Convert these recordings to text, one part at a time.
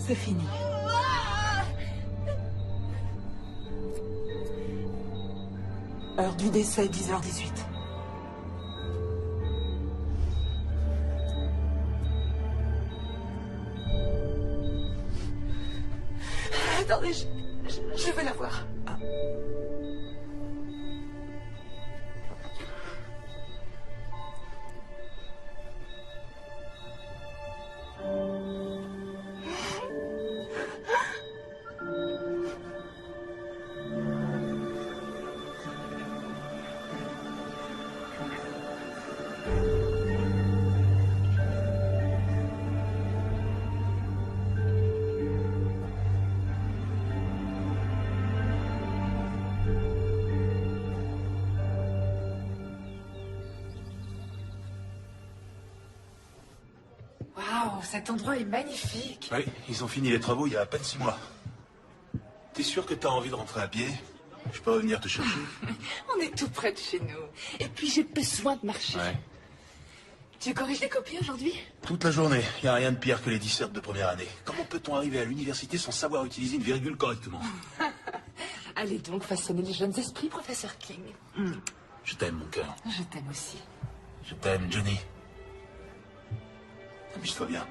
C'est fini. Heure du décès, 10h18. Attendez, je vais la voir. Ah. Waouh, cet endroit est magnifique. Oui, ils ont fini les travaux il y a à peine 6 mois. T'es sûr que t'as envie de rentrer à pied? Je peux revenir te chercher? On est tout près de chez nous. Et puis j'ai besoin de marcher. Ouais. Tu corriges les copies aujourd'hui? Toute la journée. Il n'y a rien de pire que les dissertes de première année. Comment peut-on arriver à l'université sans savoir utiliser une virgule correctement? Allez donc façonner les jeunes esprits, professeur King. Je t'aime, mon cœur. Je t'aime aussi. Je t'aime, Johnny. Amuse-toi bien.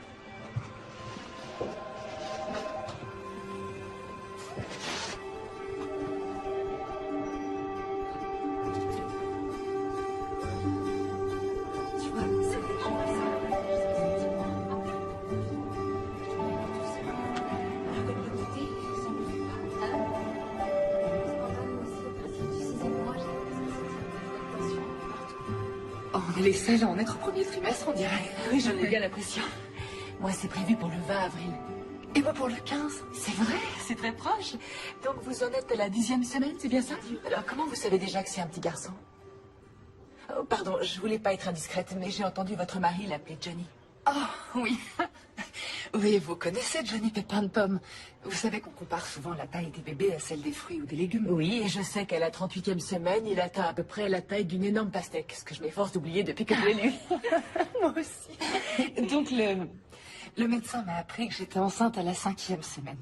Oh, on est les seuls à en être au premier trimestre, on dirait. Oui, j'en ai bien l'impression. Moi, c'est prévu pour le 20 avril. Et moi pour le 15. C'est vrai, c'est très proche. Donc vous en êtes à la 10e semaine, c'est bien ça? Alors comment vous savez déjà que c'est un petit garçon? Oh, pardon, je voulais pas être indiscrète, mais j'ai entendu votre mari l'appeler Johnny. Oh, oui. Oui, vous connaissez Johnny Pépin de Pomme. Vous savez qu'on compare souvent la taille des bébés à celle des fruits ou des légumes. Oui, et je sais qu'à la 38e semaine, il atteint à peu près la taille d'une énorme pastèque, ce que je m'efforce d'oublier depuis que je l'ai lu. Moi aussi. Donc le médecin m'a appris que j'étais enceinte à la 5e semaine.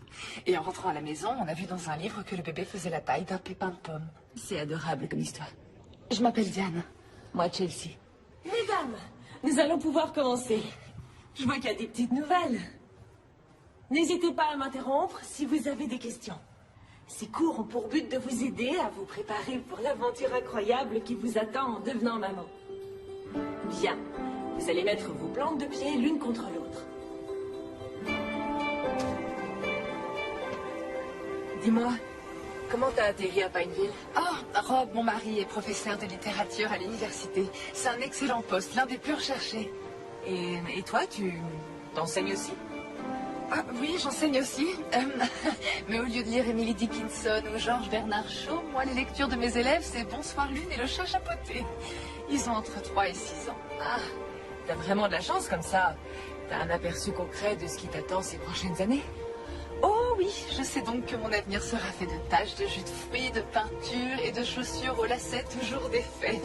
Et en rentrant à la maison, on a vu dans un livre que le bébé faisait la taille d'un pépin de pomme. C'est adorable comme histoire. Je m'appelle Diane. Moi, Chelsea. Mesdames, nous allons pouvoir commencer. Je vois qu'il y a des petites nouvelles. N'hésitez pas à m'interrompre si vous avez des questions. Ces cours ont pour but de vous aider à vous préparer pour l'aventure incroyable qui vous attend en devenant maman. Bien, vous allez mettre vos plantes de pied l'une contre l'autre. Dis-moi, comment t'as atterri à Pineville? Oh, Rob, mon mari, est professeur de littérature à l'université. C'est un excellent poste, l'un des plus recherchés. Et toi, tu t'enseignes aussi? Ah, oui, j'enseigne aussi. Mais au lieu de lire Emily Dickinson ou Georges Bernard Shaw, moi, les lectures de mes élèves, c'est Bonsoir Lune et le chat chapeauté. Ils ont entre 3 et 6 ans. Ah, t'as vraiment de la chance comme ça. T'as un aperçu concret de ce qui t'attend ces prochaines années? Oh oui, je sais donc que mon avenir sera fait de taches, de jus de fruits, de peinture et de chaussures aux lacets toujours défaits.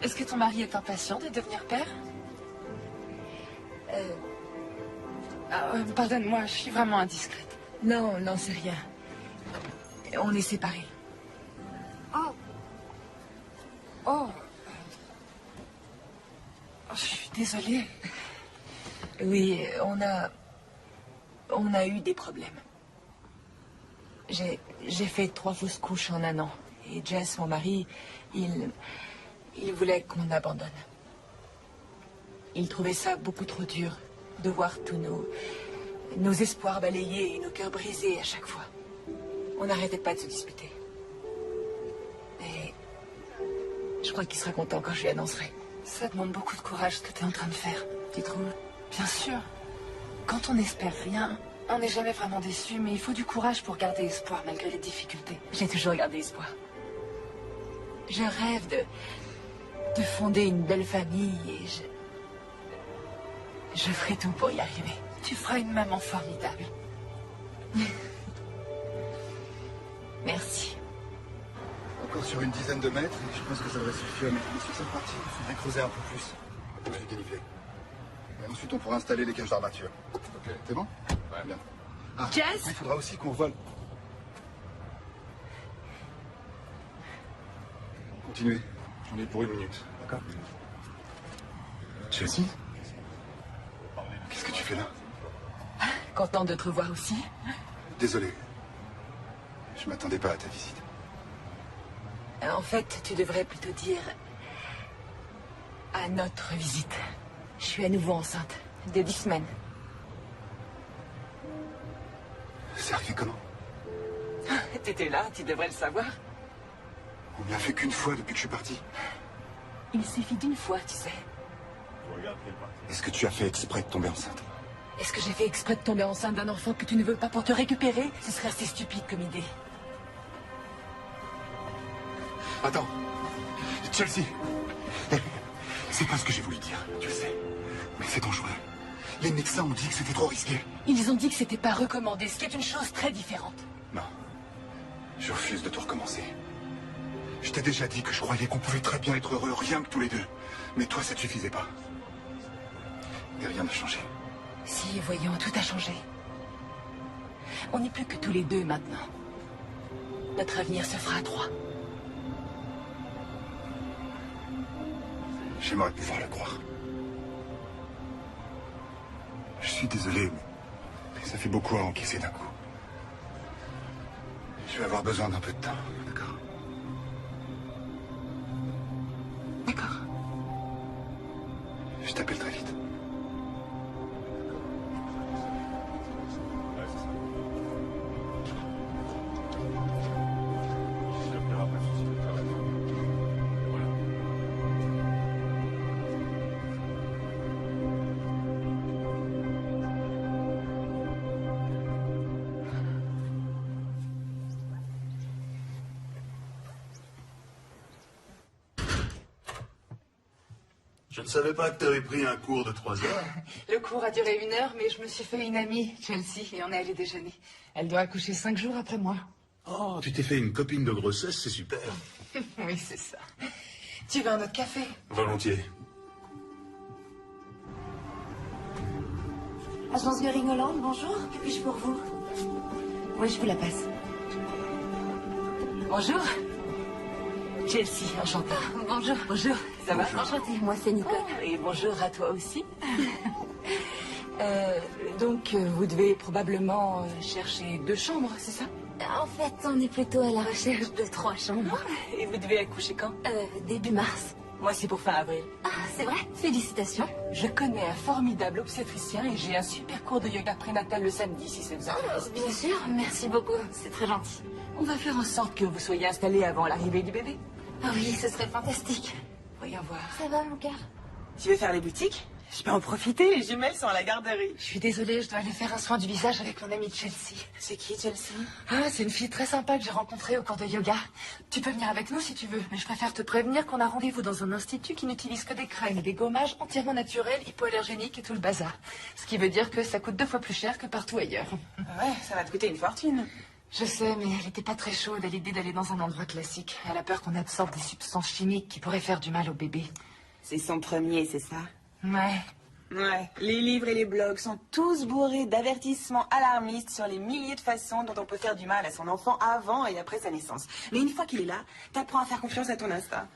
Est-ce que ton mari est impatient de devenir père? Pardonne-moi, je suis vraiment indiscrète. Non, non, c'est rien. On est séparés. Oh. Oh. Je suis désolée. Oui, on a eu des problèmes. J'ai fait 3 fausses couches en un an. Et Jess, mon mari, il voulait qu'on abandonne. Il trouvait ça beaucoup trop dur de voir tous nos espoirs balayés et nos cœurs brisés à chaque fois. On n'arrêtait pas de se disputer. Et je crois qu'il sera content quand je lui annoncerai. Ça demande beaucoup de courage ce que tu es en train de faire. Tu trouves? Bien sûr. Quand on n'espère rien, on n'est jamais vraiment déçu, mais il faut du courage pour garder espoir malgré les difficultés. J'ai toujours gardé espoir. Je rêve de fonder une belle famille et je ferai tout pour y arriver. Tu feras une maman formidable. Merci. Encore sur une dizaine de mètres, et je pense que ça devrait suffire. Mais sur cette partie, il faudrait creuser un peu plus. Je vais déniveler. Et ensuite, on pourra installer les cages d'armature. Ok, t'es bon? Ouais, bien. Ah, Jess? il faudra aussi qu'on vole. Continuez. J'en ai pour 1 minute, d'accord? Chelsea? Qu'est-ce que tu fais là? Content de te revoir aussi. Désolé. Je m'attendais pas à ta visite. En fait, tu devrais plutôt dire à notre visite. Je suis à nouveau enceinte de 10 semaines. C'est arrivé comment? T'étais là, tu devrais le savoir. On l'a fait qu'une fois depuis que je suis parti. Il suffit d'une fois, tu sais. Est-ce que tu as fait exprès de tomber enceinte? Est-ce que j'ai fait exprès de tomber enceinte d'un enfant que tu ne veux pas pour te récupérer? Ce serait assez stupide comme idée. Attends. Chelsea. C'est pas ce que j'ai voulu dire, tu le sais. Mais c'est dangereux. Les médecins ont dit que c'était trop risqué. Ils ont dit que c'était pas recommandé, ce qui est une chose très différente. Non. Je refuse de tout recommencer. Je t'ai déjà dit que je croyais qu'on pouvait très bien être heureux, rien que tous les deux. Mais toi, ça te suffisait pas. Et rien n'a changé. Si, voyons, tout a changé. On n'est plus que tous les deux maintenant. Notre avenir se fera à 3. J'aimerais pouvoir le croire. Je suis désolé, mais ça fait beaucoup à encaisser d'un coup. Je vais avoir besoin d'un peu de temps, d'accord? D'accord. Je t'appelle très vite. Je ne savais pas que tu avais pris un cours de 3 heures. Le cours a duré 1 heure, mais je me suis fait une amie, Chelsea, et on est allé déjeuner. Elle doit accoucher 5 jours après moi. Oh, tu t'es fait une copine de grossesse, c'est super. Oui, c'est ça. Tu veux un autre café? Volontiers. Agence Göring Hollande, bonjour. Que puis-je pour vous? Oui, je vous la passe. Bonjour. Chelsea, enchantée. Bonjour. Bonjour, ça va? Enchantée, moi c'est Nicole. Et bonjour à toi aussi. Donc, vous devez probablement chercher 2 chambres, c'est ça? En fait, on est plutôt à la recherche de 3 chambres. Et vous devez accoucher quand? Début mars. Moi, c'est pour fin avril. Ah, c'est vrai? Félicitations. Je connais un formidable obstétricien et j'ai un super cours de yoga prénatal le samedi, si ça vous intéresse. Bien sûr, merci beaucoup. C'est très gentil. On va faire en sorte que vous soyez installés avant l'arrivée du bébé. Ah oui, ce serait fantastique. Voyons voir. Ça va, mon cœur? Tu veux faire les boutiques? Je peux en profiter, les jumelles sont à la garderie. Je suis désolée, je dois aller faire un soin du visage avec mon amie Chelsea. C'est qui, Chelsea? Ah, c'est une fille très sympa que j'ai rencontrée au cours de yoga. Tu peux venir avec nous si tu veux, mais je préfère te prévenir qu'on a rendez-vous dans un institut qui n'utilise que des crèmes et des gommages entièrement naturels, hypoallergéniques et tout le bazar. Ce qui veut dire que ça coûte 2 fois plus cher que partout ailleurs. Ouais, ça va te coûter une fortune. Je sais, mais elle n'était pas très chaude à l'idée d'aller dans un endroit classique. Elle a peur qu'on absorbe des substances chimiques qui pourraient faire du mal au bébé. C'est son premier, c'est ça? Ouais. Ouais. Les livres et les blogs sont tous bourrés d'avertissements alarmistes sur les milliers de façons dont on peut faire du mal à son enfant avant et après sa naissance. Mais une fois qu'il est là, t'apprends à faire confiance à ton instinct.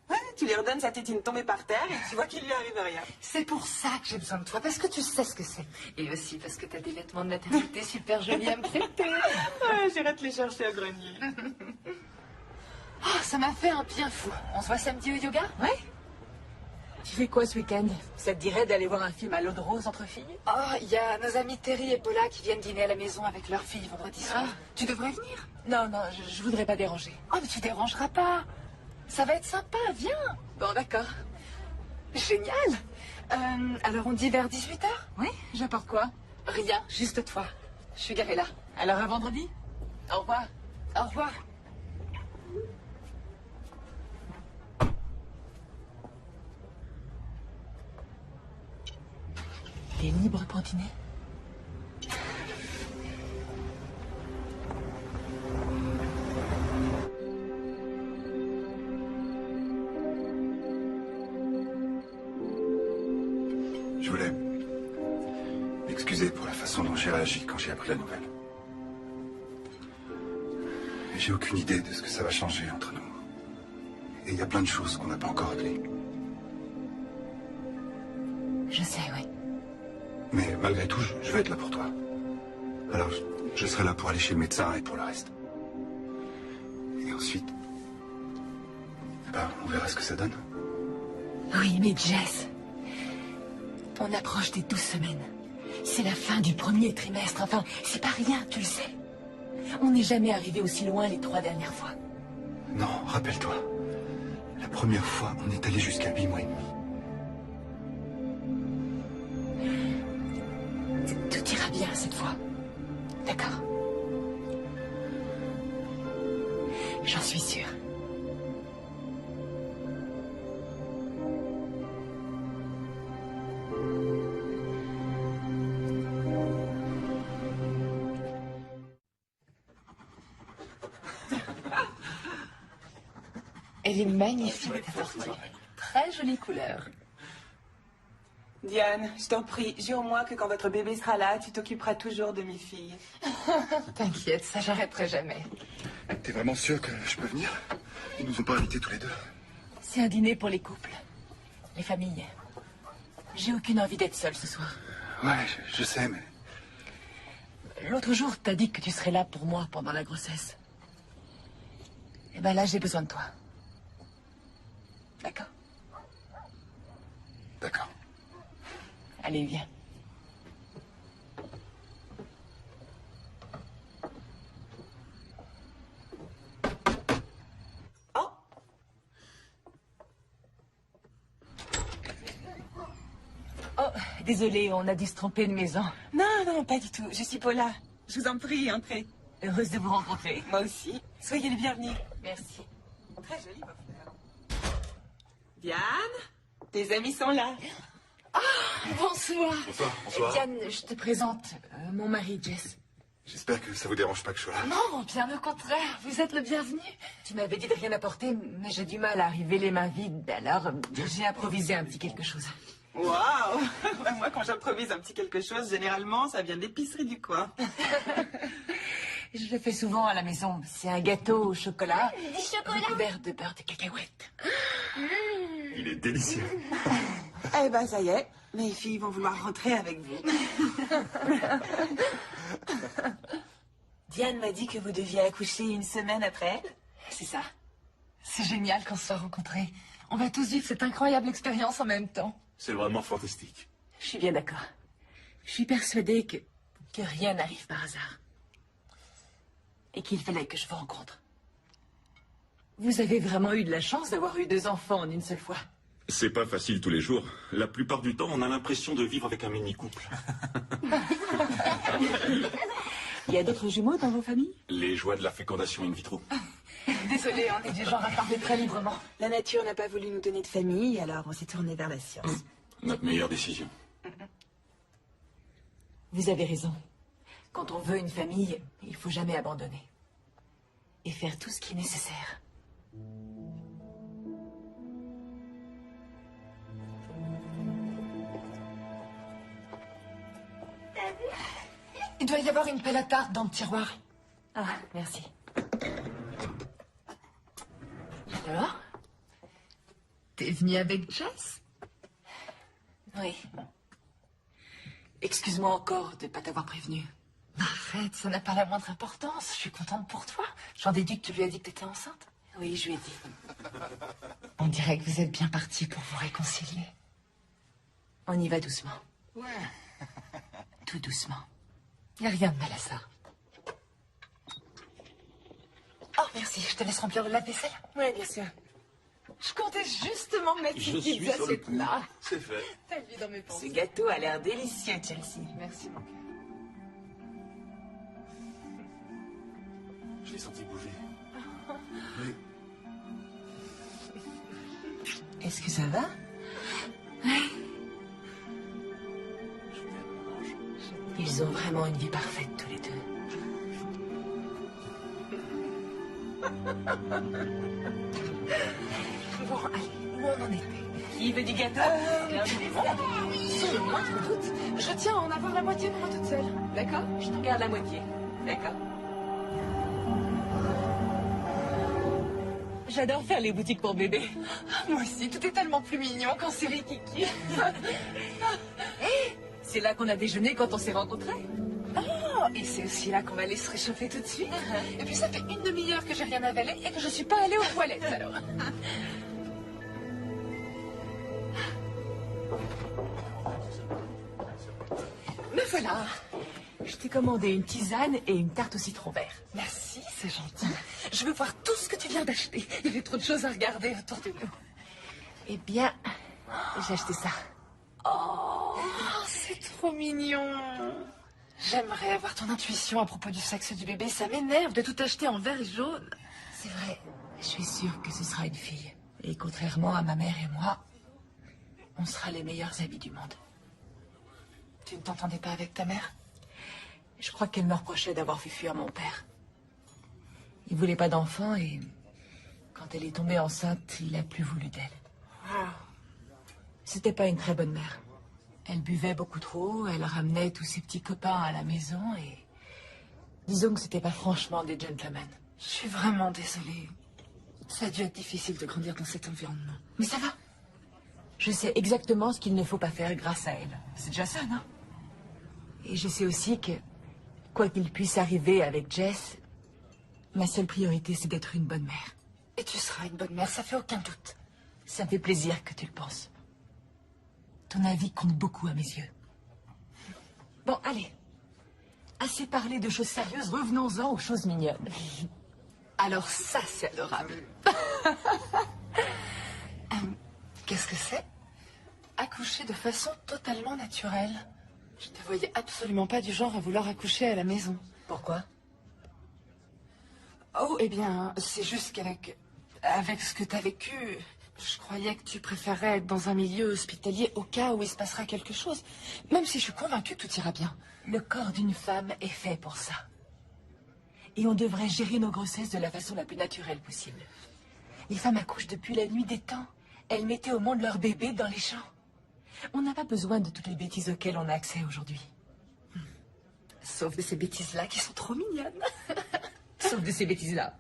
Ouais, tu lui redonnes sa tétine tombée par terre et tu vois qu'il lui arrive rien. C'est pour ça que j'ai besoin de toi, parce que tu sais ce que c'est. Et aussi parce que t'as des vêtements de maternité super jolis à me prêter. Ouais, j'irai te les chercher au grenier. Oh, ça m'a fait un bien fou. On se voit samedi au yoga? Ouais. Tu fais quoi ce week-end? Ça te dirait d'aller voir un film à l'eau de rose entre filles? Oh, il y a nos amis Terry et Paula qui viennent dîner à la maison avec leur fille vendredi soir. Tu devrais venir. Non, non, je voudrais pas déranger. Oh, mais tu dérangeras pas. Ça va être sympa, viens. Bon, d'accord. Génial. Alors on dit vers 18h? Oui, j'apporte quoi? Rien, juste toi. Je suis garée là. Alors à vendredi? Au revoir. Au revoir. Il est libre pour dîner? Je voulais m'excuser m'excuser pour la façon dont j'ai réagi quand j'ai appris la nouvelle. J'ai aucune idée de ce que ça va changer entre nous. Et il y a plein de choses qu'on n'a pas encore réglées. Je sais, oui. Mais malgré tout, je vais être là pour toi. Alors, je serai là pour aller chez le médecin et pour le reste. Et ensuite, eh ben, on verra ce que ça donne. Oui, mais Jess, on approche des 12 semaines. C'est la fin du premier trimestre. Enfin, c'est pas rien, tu le sais. On n'est jamais arrivé aussi loin les 3 dernières fois. Non, rappelle-toi. La première fois, on est allé jusqu'à 8 mois et demi. Tout ira bien cette fois. D'accord? J'en suis sûre. Elle est magnifique, ta tortue. Très jolie couleur. Diane, je t'en prie, jure-moi que quand votre bébé sera là, tu t'occuperas toujours de mes filles. T'inquiète, ça j'arrêterai jamais. T'es vraiment sûr que je peux venir? Ils nous ont pas invités tous les deux. C'est un dîner pour les couples, les familles. J'ai aucune envie d'être seule ce soir. Ouais, je sais, mais... L'autre jour, t'as dit que tu serais là pour moi pendant la grossesse. Et ben là, j'ai besoin de toi. D'accord? D'accord. Allez, viens. Oh, Oh, désolée, on a dû se tromper de maison. non, non, pas du tout. Je suis Paula. Je vous en prie, entrez. Heureuse de vous rencontrer. Moi aussi. Soyez les bienvenus. Merci. Très jolie, vos fleurs. Diane, tes amis sont là. Bonsoir. Bonsoir. Diane, je te présente mon mari, Jess. J'espère que ça vous dérange pas que je sois là. Non, bien au contraire, vous êtes le bienvenu. Tu m'avais dit de rien apporter, mais j'ai du mal à arriver les mains vides, alors j'ai improvisé un petit quelque chose. Waouh. Moi, quand j'improvise un petit quelque chose, généralement, ça vient de l'épicerie du coin. Je le fais souvent à la maison. C'est un gâteau au chocolat, recouvert de beurre de cacahuète. Il est délicieux. Eh ben, ça y est. Mes filles vont vouloir rentrer avec vous. Diane m'a dit que vous deviez accoucher une semaine après elle. C'est ça. C'est génial qu'on se soit rencontrés. On va tous vivre cette incroyable expérience en même temps. C'est vraiment fantastique. Je suis bien d'accord. Je suis persuadée que rien n'arrive par hasard. Et qu'il fallait que je vous rencontre. Vous avez vraiment eu de la chance d'avoir eu 2 enfants en une seule fois. C'est pas facile tous les jours. La plupart du temps, on a l'impression de vivre avec un mini-couple. Il y a d'autres jumeaux dans vos familles? Les joies de la fécondation in vitro. Désolée, on est du genre à parler très librement. La nature n'a pas voulu nous donner de famille, alors on s'est tourné vers la science. Notre meilleure décision. Vous avez raison. Quand on veut une famille, il faut jamais abandonner. Et faire tout ce qui est nécessaire. Il doit y avoir une pelle à tarte dans le tiroir. Ah, merci. Alors? T'es venue avec Jess? Oui. Excuse-moi encore de ne pas t'avoir prévenu. Arrête, ça n'a pas la moindre importance. Je suis contente pour toi. J'en déduis que tu lui as dit que t'étais enceinte. Oui, je lui ai dit. On dirait que vous êtes bien partis pour vous réconcilier. On y va doucement. Ouais. Tout doucement. Il n'y a rien de mal à ça. Oh, merci. Je te laisse remplir le lave-vaisselle. Oui, bien sûr. Je comptais justement mettre Je cette suis pizza sur le coup. là. C'est fait. T'as vu dans mes Ce pensées. gâteau a l'air délicieux, Chelsea. Merci, mon cœur. Je l'ai senti bouger. Est-ce que ça va? Ils ont vraiment une vie parfaite, tous les deux. Bon, allez, où on en était? Qui veut du gâteau? Sans le moindre doute. Je tiens à en avoir la moitié pour moi toute seule. D'accord? Je te garde la moitié. D'accord. J'adore faire les boutiques pour bébé. Moi aussi, tout est tellement plus mignon quand c'est Rikiki. C'est là qu'on a déjeuné quand on s'est rencontrés. Oh, et c'est aussi là qu'on va aller se réchauffer tout de suite. Et puis ça fait une demi-heure que j'ai rien avalé et que je suis pas allée aux toilettes alors. Me voilà. Je t'ai commandé une tisane et une tarte au citron vert. Merci, c'est gentil. Je veux voir tout ce que tu viens d'acheter. Il y avait trop de choses à regarder autour de nous. Eh bien, j'ai acheté ça. Oh, c'est trop mignon. J'aimerais avoir ton intuition à propos du sexe du bébé. Ça m'énerve de tout acheter en vert et jaune. C'est vrai. Je suis sûre que ce sera une fille. Et contrairement à ma mère et moi, on sera les meilleurs amis du monde. Tu ne t'entendais pas avec ta mère? Je crois qu'elle me reprochait d'avoir fait fuir mon père. Il voulait pas d'enfant et quand elle est tombée enceinte, il a plus voulu d'elle. C'était pas une très bonne mère. Elle buvait beaucoup trop, elle ramenait tous ses petits copains à la maison et... Disons que c'était pas franchement des gentlemen. Je suis vraiment désolée. Ça a dû être difficile de grandir dans cet environnement. Mais ça va. Je sais exactement ce qu'il ne faut pas faire grâce à elle. C'est déjà ça, non? Et je sais aussi que, quoi qu'il puisse arriver avec Jess, ma seule priorité, c'est d'être une bonne mère. Et tu seras une bonne mère, ça fait aucun doute. Ça me fait plaisir que tu le penses. Ton avis compte beaucoup à mes yeux. Bon, allez. Assez parlé de choses sérieuses, revenons-en aux choses mignonnes. Alors ça, c'est adorable. Qu'est-ce que c'est? Accoucher de façon totalement naturelle. Je ne te voyais absolument pas du genre à vouloir accoucher à la maison. Pourquoi? Oh, eh bien, c'est juste qu'avec ce que tu as vécu, je croyais que tu préférais être dans un milieu hospitalier au cas où il se passera quelque chose. Même si je suis convaincue que tout ira bien. Le corps d'une femme est fait pour ça. Et on devrait gérer nos grossesses de la façon la plus naturelle possible. Les femmes accouchent depuis la nuit des temps. Elles mettaient au monde leur bébé dans les champs. On n'a pas besoin de toutes les bêtises auxquelles on a accès aujourd'hui. Sauf de ces bêtises-là qui sont trop mignonnes. Sauf de ces bêtises-là.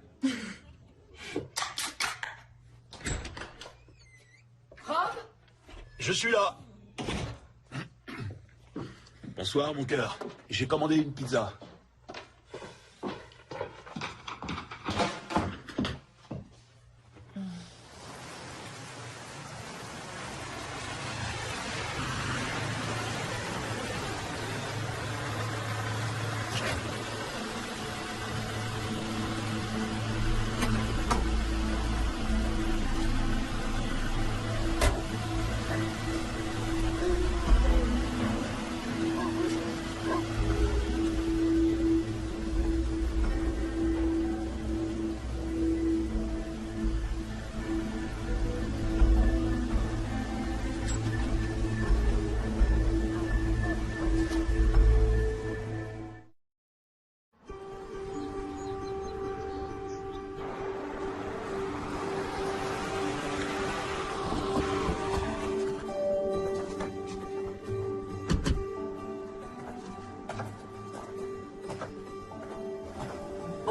Rob? Je suis là. Bonsoir, mon cœur. J'ai commandé une pizza.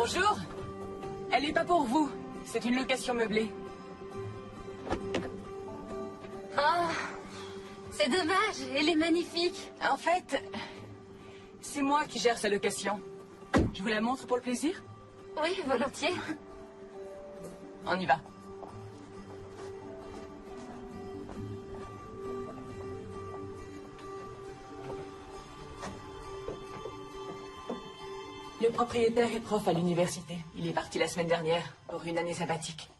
Bonjour. Elle n'est pas pour vous. C'est une location meublée. Oh, c'est dommage, elle est magnifique. En fait, c'est moi qui gère sa location. Je vous la montre pour le plaisir? Oui, volontiers. On y va. Le propriétaire est prof à l'université. Il est parti la semaine dernière pour une année sabbatique.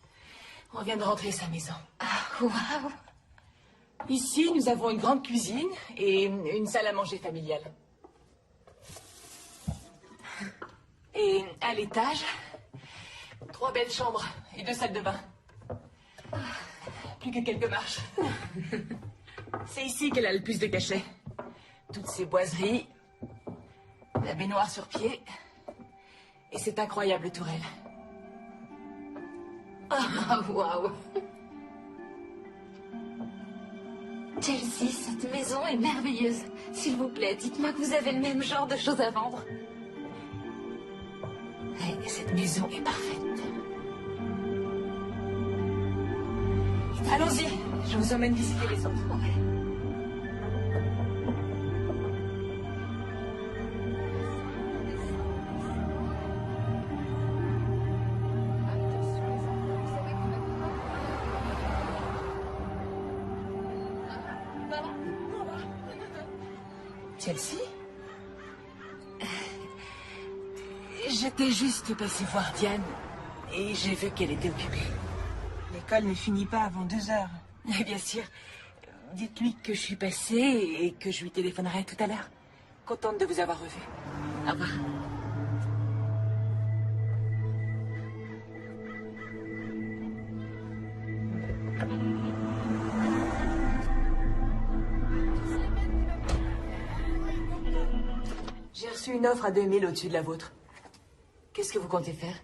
On vient de rentrer sa maison. Ah, waouh. Ici, nous avons une grande cuisine et une salle à manger familiale. Et à l'étage, 3 belles chambres et 2 salles de bain. Plus que quelques marches. C'est ici qu'elle a le plus de cachets. Toutes ces boiseries, la baignoire sur pied et cette incroyable tourelle. Ah, waouh. Chelsea, cette maison est merveilleuse. S'il vous plaît, dites-moi que vous avez le même genre de choses à vendre. Et cette maison est parfaite. Allons-y, je vous emmène visiter les autres. Chelsea? J'étais juste passée voir Diane et j'ai vu qu'elle était occupée. L'école ne finit pas avant 2 heures. Mais bien sûr. Dites-lui que je suis passée et que je lui téléphonerai tout à l'heure. Contente de vous avoir revu. Au revoir. J'ai reçu une offre à 2000 au-dessus de la vôtre. Qu'est-ce que vous comptez faire?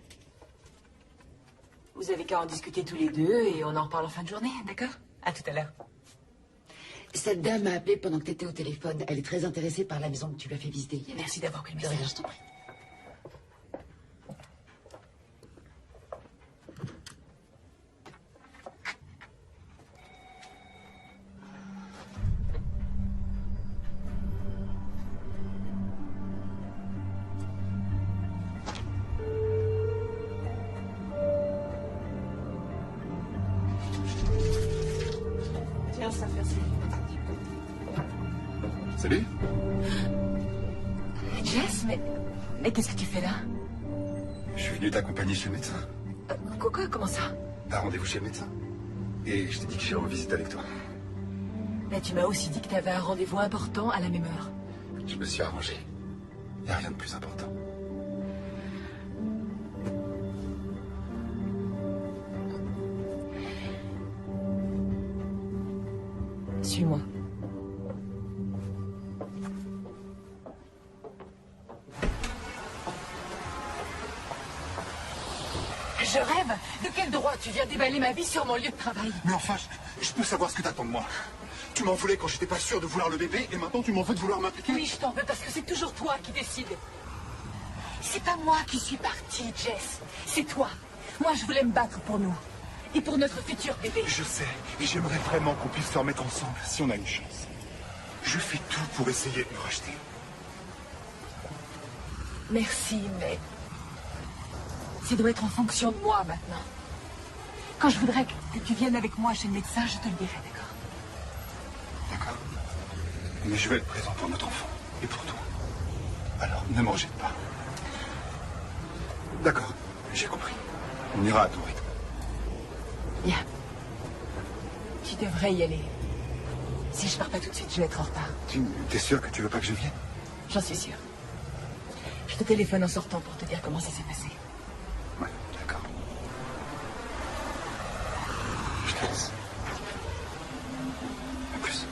Vous avez qu'à en discuter tous les deux et on en reparle en fin de journée, d'accord? À tout à l'heure. Cette dame m'a appelé pendant que tu étais au téléphone. Elle est très intéressée par la maison que tu lui as fait visiter. Merci d'avoir pris le De rien, message. je t'en prie. Tiens, ça fait assez. Salut. Jess, mais qu'est-ce que tu fais là? Je suis venu t'accompagner chez le médecin. Quoi? Comment ça? T'as rendez-vous chez le médecin. Et je t'ai dit que j'irai en visite avec toi. Mais tu m'as aussi dit que tu avais un rendez-vous important à la même heure. Je me suis arrangé. Y a rien de plus important. Suis-moi. Je rêve. De quel droit tu viens déballer ma vie sur mon lieu de travail? Mais enfin, je peux savoir ce que t'attends de moi. Tu m'en voulais quand j'étais pas sûr de vouloir le bébé, et maintenant tu m'en veux de vouloir m'impliquer. Oui, je t'en veux parce que c'est toujours toi qui décides. C'est pas moi qui suis partie, Jess. C'est toi. Moi, je voulais me battre pour nous. Et pour notre futur bébé. Je sais, et j'aimerais vraiment qu'on puisse se remettre ensemble si on a une chance. Je fais tout pour essayer de me racheter. Merci, mais... ça doit être en fonction de moi, maintenant. Quand je voudrais que tu viennes avec moi chez le médecin, je te le dirai, d'accord? D'accord. Mais je vais être présent pour notre enfant, et pour toi. Alors, ne m'en jette pas. D'accord, j'ai compris. On ira à ton rythme. Bien. Tu devrais y aller. Si je pars pas tout de suite, je vais être en retard. T'es sûr que tu veux pas que je vienne? J'en suis sûre. Je te téléphone en sortant pour te dire comment ça s'est passé. Ouais, d'accord. Je te laisse. À plus.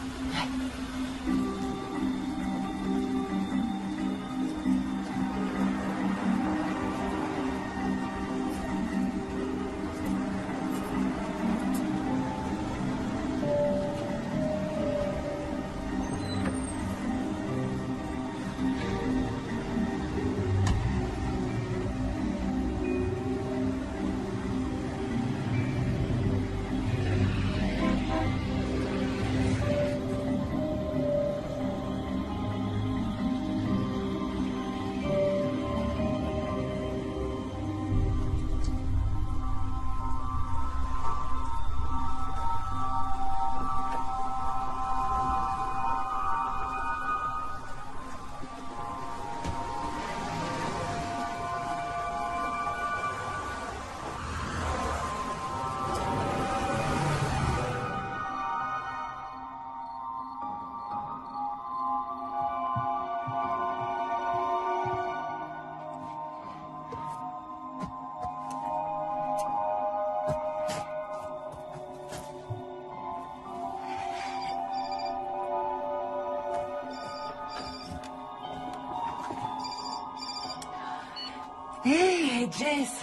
Hé, Jess.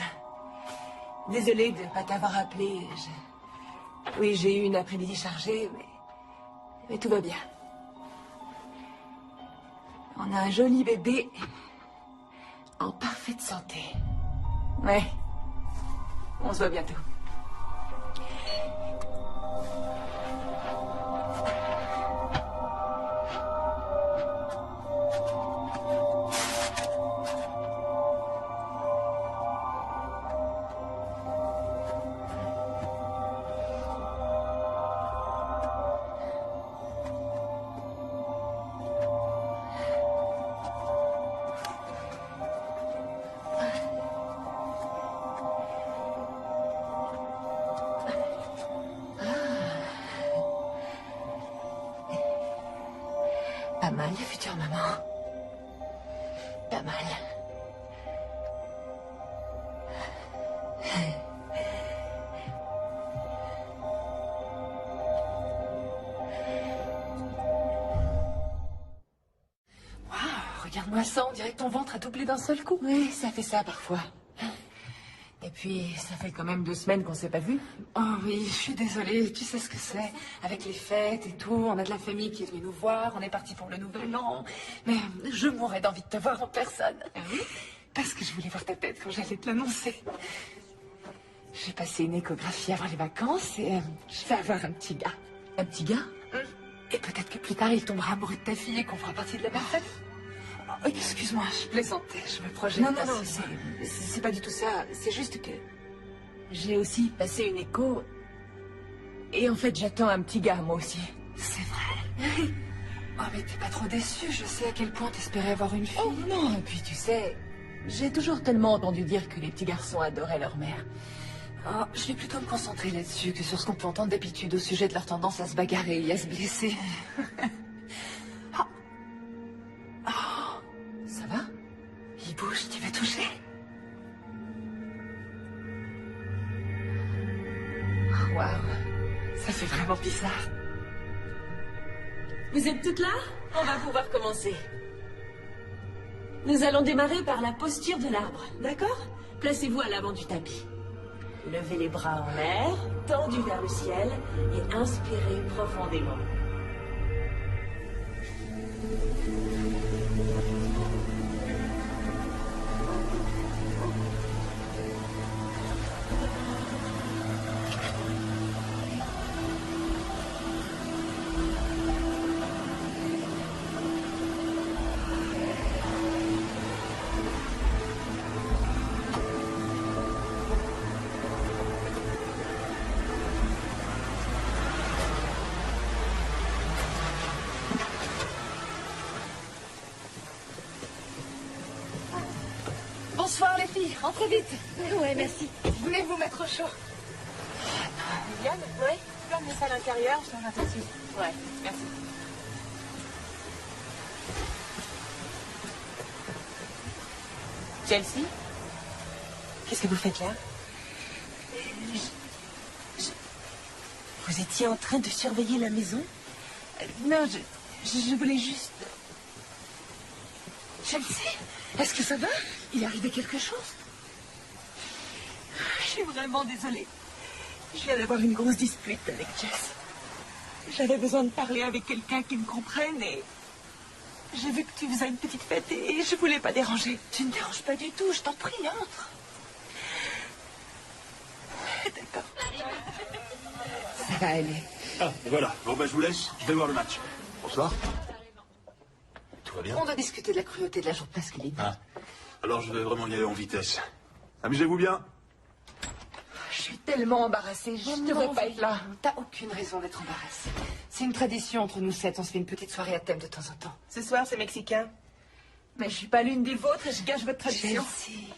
Désolée de ne pas t'avoir appelé. Oui, j'ai eu une après-midi chargée, Mais tout va bien. On a un joli bébé en parfaite santé. Ouais. On se voit bientôt. Pas mal, future maman. Pas mal. Waouh, regarde-moi ça, on dirait que ton ventre a doublé d'un seul coup. Oui, ça fait ça parfois. Et puis, ça fait quand même 2 semaines qu'on s'est pas vus. Oh oui, je suis désolée, tu sais ce que c'est. Avec les fêtes et tout, on a de la famille qui est venue nous voir, on est parti pour le nouvel an. Mais je mourrais d'envie de te voir en personne. Ah oui? Parce que je voulais voir ta tête quand j'allais te l'annoncer. J'ai passé une échographie avant les vacances et je vais avoir un petit gars. Un petit gars? Et peut-être que plus tard, il tombera amoureux de ta fille et qu'on fera partie de la même famille. Oh, excuse-moi, je plaisantais, je me projette. Non, c'est pas du tout ça. C'est juste que j'ai aussi passé une écho. Et en fait, j'attends un petit gars, moi aussi. C'est vrai. Oh, mais t'es pas trop déçue. Je sais à quel point t'espérais avoir une fille. Oh non, et puis tu sais, j'ai toujours tellement entendu dire que les petits garçons adoraient leur mère. Oh, je vais plutôt me concentrer là-dessus que sur ce qu'on peut entendre d'habitude au sujet de leur tendance à se bagarrer et à se blesser. Ça va? Il bouge, tu veux toucher? Oh, waouh, ça fait vraiment bizarre. Vous êtes toutes là? On va pouvoir commencer. Nous allons démarrer par la posture de l'arbre, d'accord? Placez-vous à l'avant du tapis. Levez les bras en l'air, tendus vers le ciel, et inspirez profondément. Bonsoir les filles, entrez vite. Ouais, merci. Venez vous mettre au chaud. Viviane? Oui? Tu peux amener ça à l'intérieur? Je t'en vais tout de suite. Ouais, merci. Chelsea? Qu'est-ce que vous faites là? Vous étiez en train de surveiller la maison? Non, je voulais juste... Chelsea, est-ce que ça va? Il est arrivé quelque chose? Je suis vraiment désolée. Je viens d'avoir une grosse dispute avec Jess. J'avais besoin de parler avec quelqu'un qui me comprenne et... J'ai vu que tu faisais une petite fête et je voulais pas déranger. Tu ne déranges pas du tout, je t'en prie, entre. D'accord. Ça va aller. Ah, et voilà. Bon, ben, je vous laisse. Je vais voir le match. Bonsoir. Tout va bien? On doit discuter de la cruauté de la jour masculine. Ah. Alors, je vais vraiment y aller en vitesse. Amusez-vous bien. Je suis tellement embarrassée, je ne devrais pas être là. T'as aucune raison d'être embarrassée. C'est une tradition entre nous 7, on se fait une petite soirée à thème de temps en temps. Ce soir, c'est mexicain. Mais je suis pas l'une des vôtres et je gâche votre tradition. Chelsea,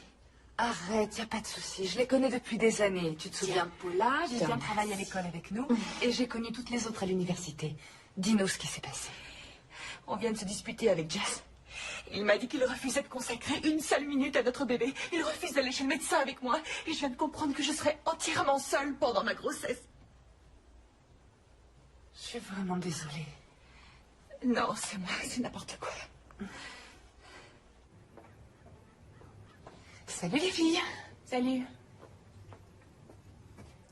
arrête, y a pas de souci. Je les connais depuis des années. Tu te souviens de Paula? J'ai bien travaillé à l'école avec nous. Et j'ai connu toutes les autres à l'université. Dis-nous ce qui s'est passé. On vient de se disputer avec Jess. Il m'a dit qu'il refusait de consacrer une seule minute à notre bébé. Il refuse d'aller chez le médecin avec moi. Et je viens de comprendre que je serai entièrement seule pendant ma grossesse. Je suis vraiment désolée. Non, c'est moi, c'est n'importe quoi. Salut les filles. Salut.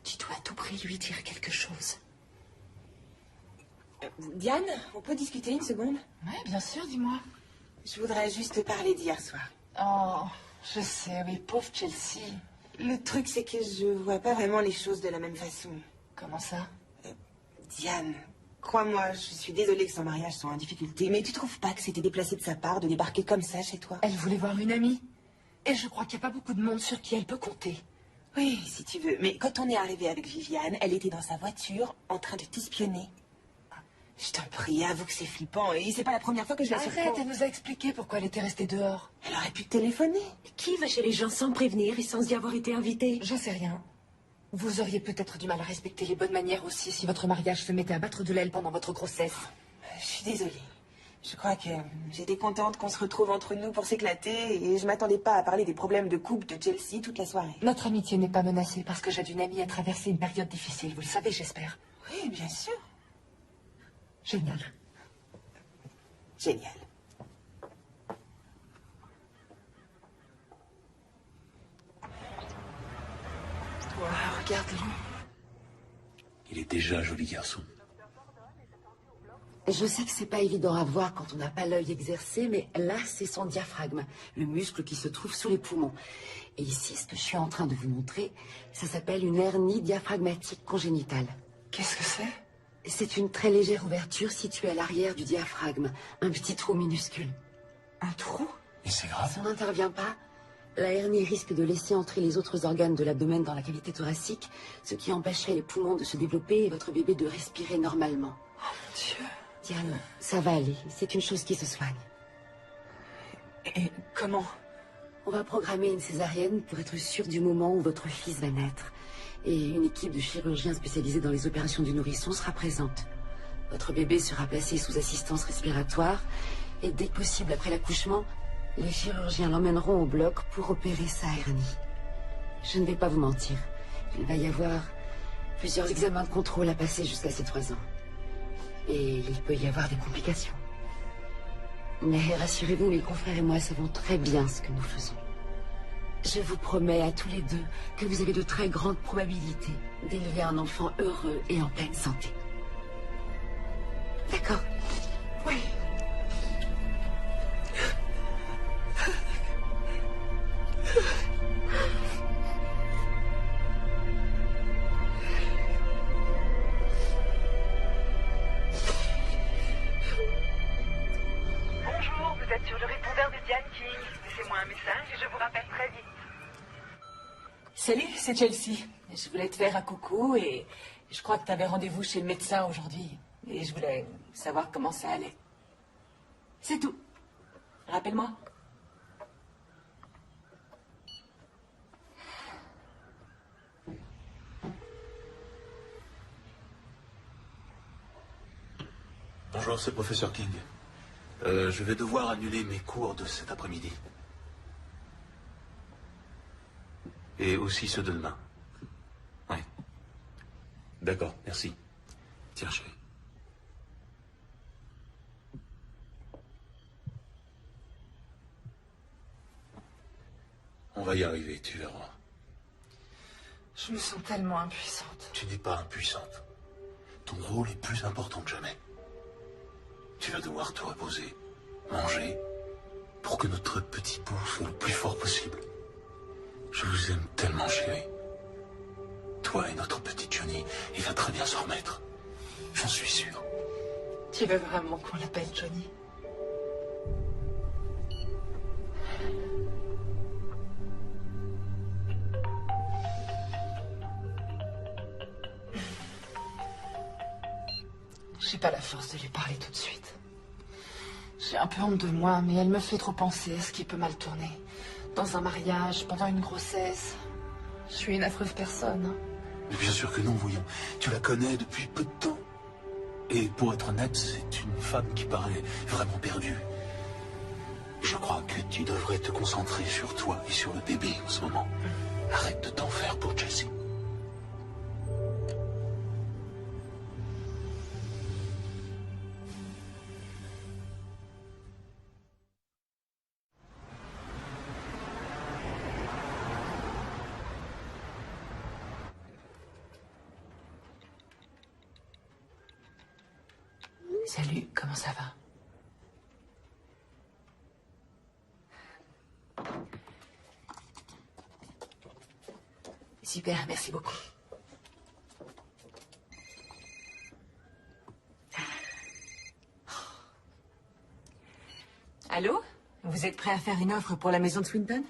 Tu dois à tout prix lui dire quelque chose. Diane, on peut discuter une seconde? Oui, bien sûr, dis-moi. Je voudrais juste te parler d'hier soir. Oh, je sais, oui, pauvre Chelsea. Le truc, c'est que je vois pas vraiment les choses de la même façon. Comment ça? Diane, crois-moi, je suis désolée que son mariage soit en difficulté, mais tu trouves pas que c'était déplacé de sa part de débarquer comme ça chez toi? Elle voulait voir une amie. Et je crois qu'il n'y a pas beaucoup de monde sur qui elle peut compter. Oui, si tu veux. Mais quand on est arrivé avec Viviane, elle était dans sa voiture, en train de t'espionner. Je t'en prie, avoue que c'est flippant. Et c'est pas la première fois que je la surprends. Arrête, elle nous a expliqué pourquoi elle était restée dehors. Elle aurait pu te téléphoner. Qui va chez les gens sans prévenir et sans y avoir été invité? J'en sais rien. Vous auriez peut-être du mal à respecter les bonnes manières aussi si votre mariage se mettait à battre de l'aile pendant votre grossesse. Je suis désolée. Je crois que j'étais contente qu'on se retrouve entre nous pour s'éclater et je m'attendais pas à parler des problèmes de couple de Chelsea toute la soirée. Notre amitié n'est pas menacée parce que j'aide une amie à traverser une période difficile. Vous le savez, j'espère. Oui, bien sûr. Génial. Génial. Wow, regarde-le. Il est déjà un joli garçon. Je sais que c'est pas évident à voir quand on n'a pas l'œil exercé, mais là, c'est son diaphragme, le muscle qui se trouve sous les poumons. Et ici, ce que je suis en train de vous montrer, ça s'appelle une hernie diaphragmatique congénitale. Qu'est-ce que c'est? C'est une très légère ouverture située à l'arrière du diaphragme, un petit trou minuscule. Un trou? Et c'est grave. Si on n'intervient pas, la hernie risque de laisser entrer les autres organes de l'abdomen dans la cavité thoracique, ce qui empêcherait les poumons de se développer et votre bébé de respirer normalement. Oh mon Dieu. Diane, ça va aller, c'est une chose qui se soigne. Et comment? On va programmer une césarienne pour être sûr du moment où votre fils va naître. Et une équipe de chirurgiens spécialisés dans les opérations du nourrisson sera présente. Votre bébé sera placé sous assistance respiratoire et dès que possible après l'accouchement, les chirurgiens l'emmèneront au bloc pour opérer sa hernie. Je ne vais pas vous mentir, il va y avoir plusieurs examens de contrôle à passer jusqu'à ses 3 ans. Et il peut y avoir des complications. Mais rassurez-vous, mes confrères et moi savons très bien ce que nous faisons. Je vous promets à tous les deux que vous avez de très grandes probabilités d'élever un enfant heureux et en pleine santé. D'accord? Oui. Bonjour, vous êtes sur le répondeur de Diane King. Laissez-moi un message et je vous rappelle très vite. Salut, c'est Chelsea. Je voulais te faire un coucou et je crois que tu avais rendez-vous chez le médecin aujourd'hui. Et je voulais savoir comment ça allait. C'est tout. Rappelle-moi. Bonjour, c'est le professeur King. Je vais devoir annuler mes cours de cet après-midi. Et aussi ceux de demain. Oui. D'accord, merci. Tiens, chérie. On va y arriver, tu verras. Je me sens tellement impuissante. Tu n'es pas impuissante. Ton rôle est plus important que jamais. Tu vas devoir te reposer, manger, pour que notre petit bout soit le plus fort possible. Je vous aime tellement, chérie. Toi et notre petit Johnny, il va très bien s'en remettre. J'en suis sûr. Tu veux vraiment qu'on l'appelle Johnny? J'ai pas la force de lui parler tout de suite. J'ai un peu honte de moi, mais elle me fait trop penser à ce qui peut mal tourner. Dans un mariage, pendant une grossesse. Je suis une affreuse personne. Hein. Mais bien sûr que non, voyons. Tu la connais depuis peu de temps. Et pour être honnête, c'est une femme qui paraît vraiment perdue. Je crois que tu devrais te concentrer sur toi et sur le bébé en ce moment. Arrête de t'en faire pour Chelsea. Salut, comment ça va? Super, merci beaucoup. Allô? Vous êtes prêt à faire une offre pour la maison de Swinton?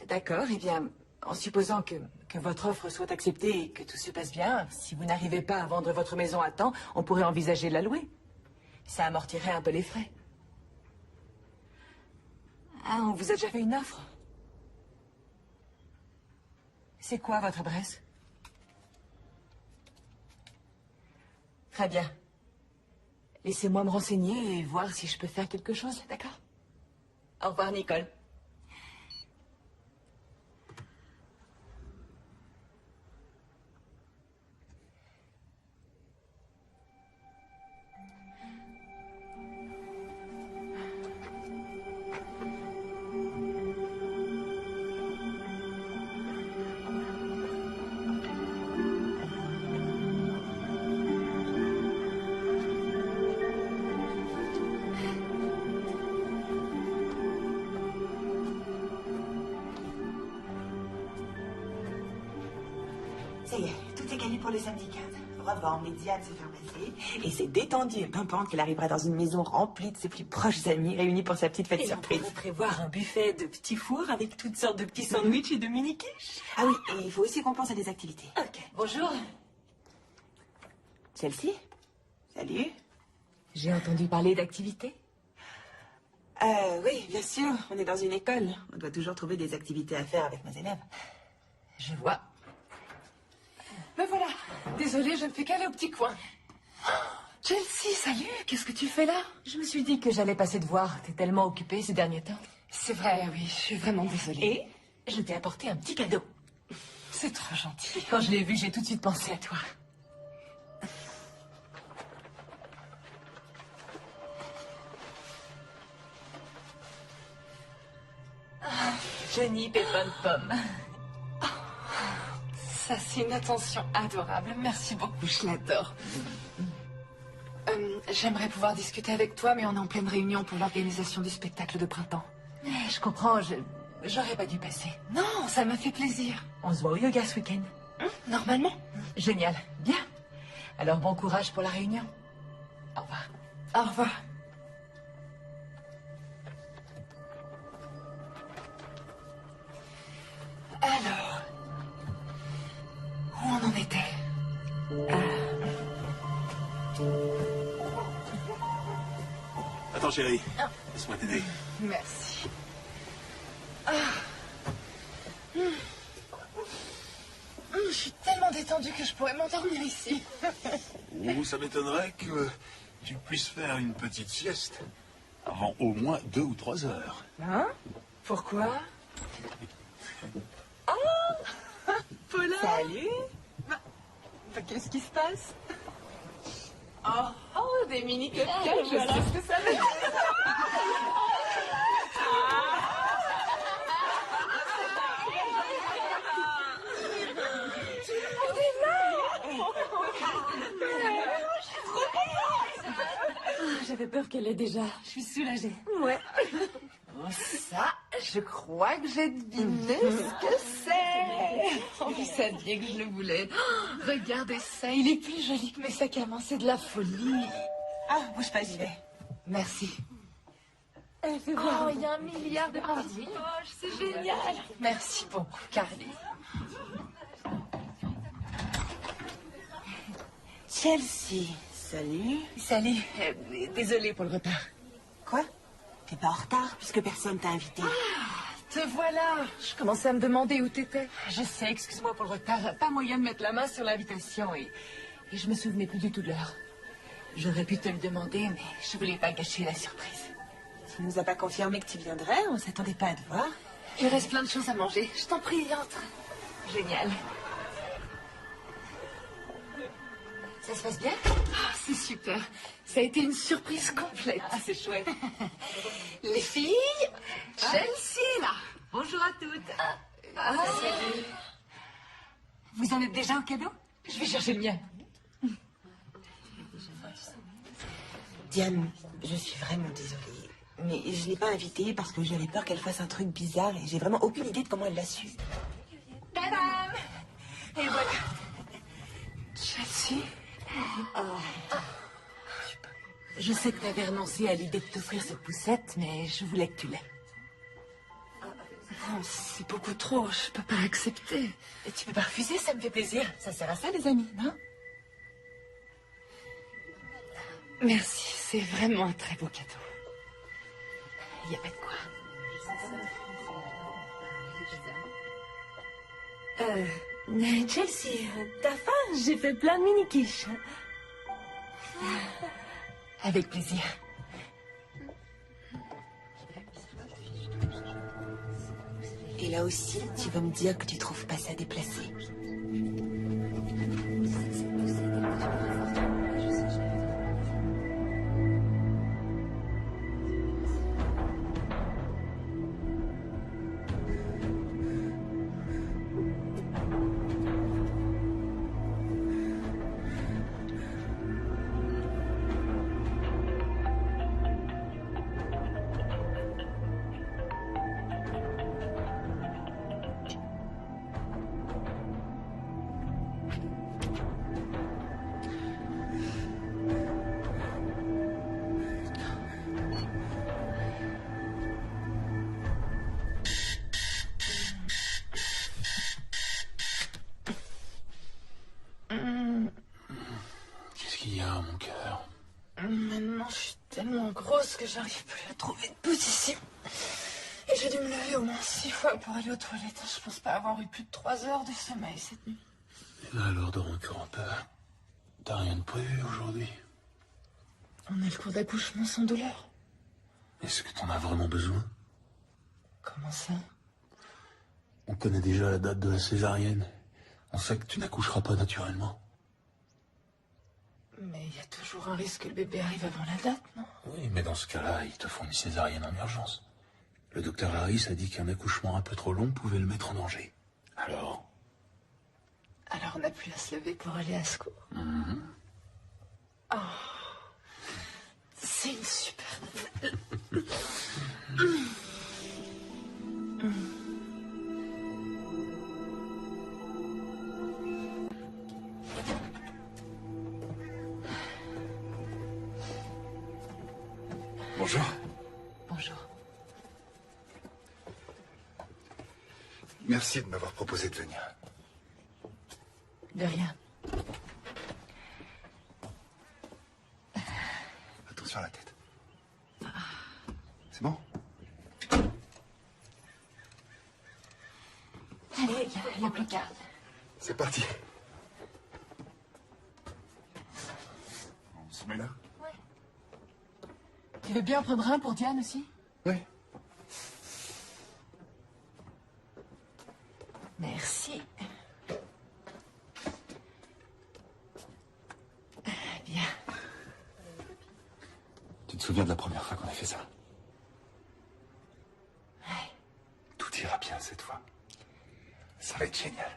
D'accord, eh bien, en supposant que votre offre soit acceptée et que tout se passe bien, si vous n'arrivez pas à vendre votre maison à temps, on pourrait envisager de la louer. Ça amortirait un peu les frais. Ah, on vous a déjà fait une offre? C'est quoi votre adresse? Très bien. Laissez-moi me renseigner et voir si je peux faire quelque chose, d'accord? Au revoir, Nicole. Ça y est, tout est calé pour le samedi 15. Revendre, les diades se faire passer. Et c'est détendu et pimpante qu'elle arrivera dans une maison remplie de ses plus proches amis réunis pour sa petite fête Et on surprise. pourrait prévoir un buffet de petits fours avec toutes sortes de petits sandwichs et de mini-quiches. Ah oui, et il faut aussi qu'on pense à des activités. Ok. Bonjour. Chelsea? Salut. J'ai entendu parler d'activités. Oui, bien sûr, on est dans une école. On doit toujours trouver des activités à faire avec nos élèves. Je vois. Me voilà. Désolée, je ne fais qu'aller au petit coin. Chelsea, salut. Qu'est-ce que tu fais là? Je me suis dit que j'allais passer te voir. T'es tellement occupée ces derniers temps. C'est vrai, oui. Je suis vraiment désolée. Et je t'ai apporté un petit cadeau. C'est trop gentil. Quand je l'ai vu, j'ai tout de suite pensé à toi. Johnny Pépin de Pomme. Ça, c'est une attention adorable. Merci beaucoup, je l'adore. J'aimerais pouvoir discuter avec toi, mais on est en pleine réunion pour l'organisation du spectacle de printemps. Je comprends, j'aurais pas dû passer. Non, ça me fait plaisir. On se voit au yoga ce week-end. Normalement. Génial. Bien. Alors bon courage pour la réunion. Au revoir. Au revoir. Alors, où on en était? Attends, chérie. Laisse-moi t'aider. Merci. Je suis tellement détendue que je pourrais m'endormir ici. Ou ça m'étonnerait que tu puisses faire une petite sieste avant au moins 2 ou 3 heures. Hein? Pourquoi? Paula! Salut. Qu'est-ce qui se passe? Oh, des mini cupcakes, je sais ce que ça veut dire. J'avais peur qu'elle l'ait déjà. Je suis soulagée. Ouais. Oh, ça, je crois que j'ai deviné ce que c'est. Oh, vous saviez que je le voulais. Oh, regardez ça, il est plus joli que mes sacs à main, c'est de la folie. Ah, bouge pas, j'y vais. Merci. Elle fait voir. Oh, il y a 1 milliard de petites poches, c'est génial. Merci beaucoup, Carly. Chelsea, salut. Salut, désolée pour le retard. Quoi? T'es pas en retard puisque personne t'a invité. Te voilà. Je commençais à me demander où t'étais. Je sais, excuse-moi pour le retard. Pas moyen de mettre la main sur l'invitation et je me souvenais plus du tout de l'heure. J'aurais pu te le demander, mais je voulais pas gâcher la surprise. Tu nous as pas confirmé que tu viendrais, on s'attendait pas à te voir. Il reste plein de choses à manger. Je t'en prie, entre. Génial. Ça se passe bien? Ah, c'est super. Ça a été une surprise complète. Ah, c'est chouette. Les filles, Chelsea, là. Bonjour à toutes. Salut. Vous en êtes déjà au cadeau? Je vais chercher le mien. Diane, je suis vraiment désolée. Mais je l'ai pas invitée parce que j'avais peur qu'elle fasse un truc bizarre et j'ai vraiment aucune idée de comment elle l'a su. Tadam! Et voilà. Chelsea. Je sais que tu avais renoncé à l'idée de t'offrir cette poussette, mais je voulais que tu l'aies. Non, c'est beaucoup trop. Je peux pas accepter. Et tu peux pas refuser, ça me fait plaisir. Ça sert à ça, les amis, non? Merci, c'est vraiment un très beau cadeau. Il n'y a pas de quoi. Chelsea, t'as faim? J'ai fait plein de mini-quiches. Avec plaisir. Et là aussi, tu vas me dire que tu trouves pas ça déplacé. Qu'est-ce qu'il y a, mon cœur? Maintenant, je suis tellement grosse que j'arrive plus à trouver de position. Et j'ai dû me lever au moins 6 fois pour aller aux toilettes. Je pense pas avoir eu plus de 3 heures de sommeil cette nuit. Et là, alors, dors encore un peu. T'as rien de prévu aujourd'hui? On a le cours d'accouchement sans douleur. Est-ce que t'en as vraiment besoin? Comment ça? On connaît déjà la date de la césarienne. On sait que tu n'accoucheras pas naturellement. Mais il y a toujours un risque que le bébé arrive avant la date, non? Oui, mais dans ce cas-là, ils te font une césarienne en urgence. Le docteur Laris a dit qu'un accouchement un peu trop long pouvait le mettre en danger. Alors? Alors on n'a plus à se lever pour aller à secours. Oh, c'est une super nouvelle. Bonjour. Bonjour. Merci de m'avoir proposé de venir. De rien. Attention à la tête. C'est bon? Allez, il n'y a plus qu'à. C'est parti. On se met là? Tu veux bien prendre un pour Diane aussi? Oui. Merci. Bien. Tu te souviens de la première fois qu'on a fait ça? Ouais. Tout ira bien cette fois. Ça va être génial.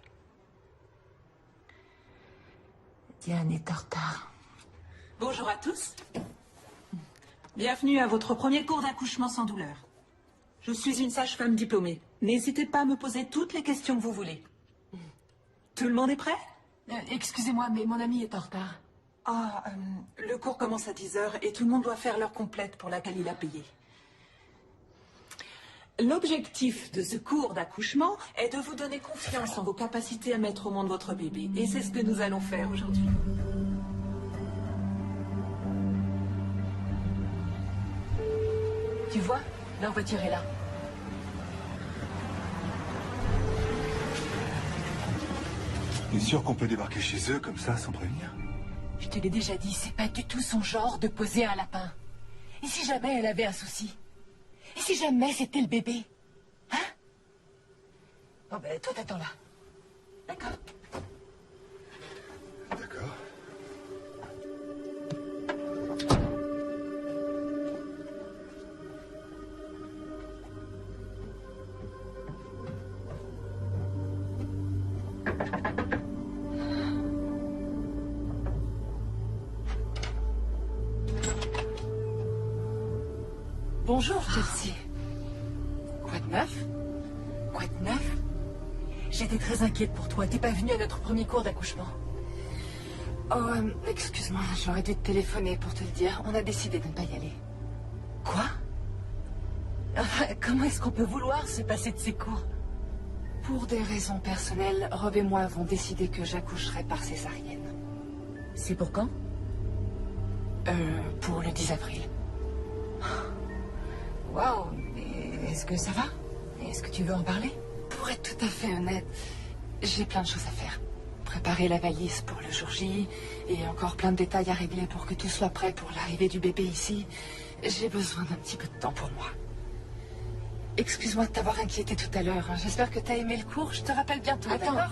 Diane est en retard. Bonjour à tous. Bienvenue à votre premier cours d'accouchement sans douleur. Je suis une sage-femme diplômée. N'hésitez pas à me poser toutes les questions que vous voulez. Tout le monde est prêt? Excusez-moi, mais mon ami est en retard. Le cours commence à 10h et tout le monde doit faire l'heure complète pour laquelle il a payé. L'objectif de ce cours d'accouchement est de vous donner confiance en vos capacités à mettre au monde votre bébé. Et c'est ce que nous allons faire aujourd'hui. Tu vois, leur voiture est là. T'es sûr qu'on peut débarquer chez eux comme ça sans prévenir? Je te l'ai déjà dit, c'est pas du tout son genre de poser un lapin. Et si jamais elle avait un souci? Et si jamais c'était le bébé? Hein? Bon ben, toi t'attends là. D'accord? D'accord. Bonjour, Chelsea. Quoi de neuf? Quoi de neuf? J'étais très inquiète pour toi. T'es pas venue à notre premier cours d'accouchement. Oh, excuse-moi, j'aurais dû te téléphoner pour te le dire. On a décidé de ne pas y aller. Quoi? Enfin, comment est-ce qu'on peut vouloir se passer de ces cours? Pour des raisons personnelles, Rob et moi avons décidé que j'accoucherai par césarienne. C'est pour quand? Pour le 10 avril. Waouh, est-ce que ça va? Est-ce que tu veux en parler? Pour être tout à fait honnête, j'ai plein de choses à faire. Préparer la valise pour le jour J, et encore plein de détails à régler pour que tout soit prêt pour l'arrivée du bébé ici. J'ai besoin d'un petit peu de temps pour moi. Excuse-moi de t'avoir inquiété tout à l'heure. J'espère que t'as aimé le cours. Je te rappelle bientôt, d'accord?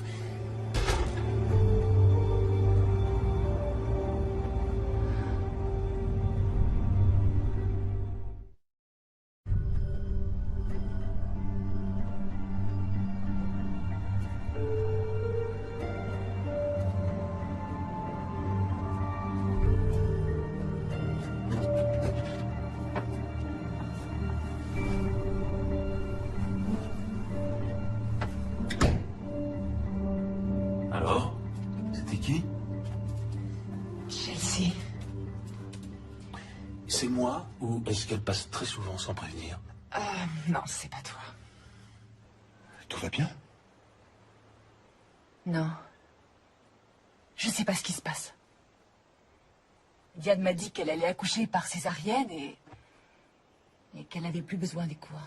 Alors? C'était qui? Chelsea. C'est moi ou est-ce qu'elle passe très souvent sans prévenir? Non, c'est pas toi. Tout va bien? Non. Je sais pas ce qui se passe. Diane m'a dit qu'elle allait accoucher par césarienne et qu'elle n'avait plus besoin des cours.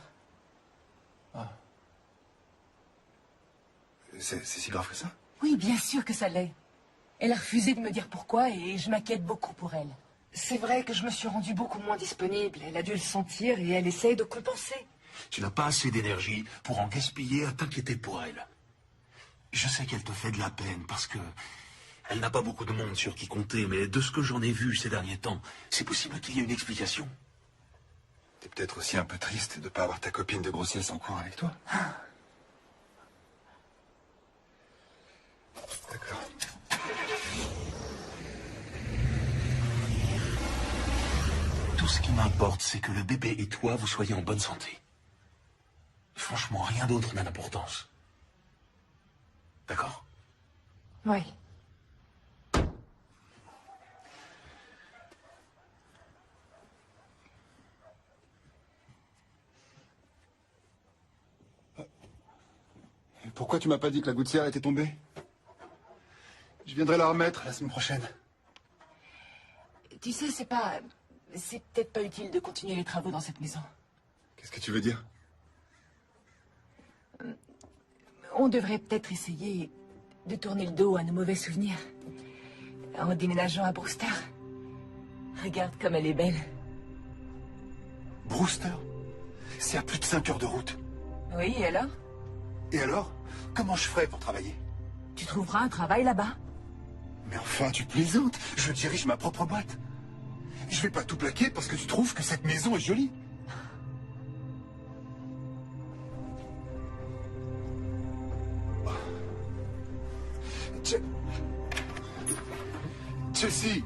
C'est si grave que ça? Oui, bien sûr que ça l'est. Elle a refusé de me dire pourquoi et je m'inquiète beaucoup pour elle. C'est vrai que je me suis rendue beaucoup moins disponible. Elle a dû le sentir et elle essaye de compenser. Tu n'as pas assez d'énergie pour en gaspiller à t'inquiéter pour elle. Je sais qu'elle te fait de la peine parce que elle n'a pas beaucoup de monde sur qui compter, mais de ce que j'en ai vu ces derniers temps, c'est possible qu'il y ait une explication. T'es peut-être aussi un peu triste de ne pas avoir ta copine de grossesse en cours avec toi. D'accord. Tout ce qui m'importe, c'est que le bébé et toi, vous soyez en bonne santé. Franchement, rien d'autre n'a d'importance. D'accord? Oui. Pourquoi tu m'as pas dit que la gouttière était tombée? Je viendrai la remettre la semaine prochaine. Tu sais, c'est peut-être pas utile de continuer les travaux dans cette maison. Qu'est-ce que tu veux dire? On devrait peut-être essayer de tourner le dos à nos mauvais souvenirs. En déménageant à Brewster. Regarde comme elle est belle. Brewster? C'est à plus de 5 heures de route. Oui, et alors? Et alors? Comment je ferai pour travailler? Tu trouveras un travail là-bas. Mais enfin, tu plaisantes. Je dirige ma propre boîte. Je vais pas tout plaquer parce que tu trouves que cette maison est jolie. Chelsea!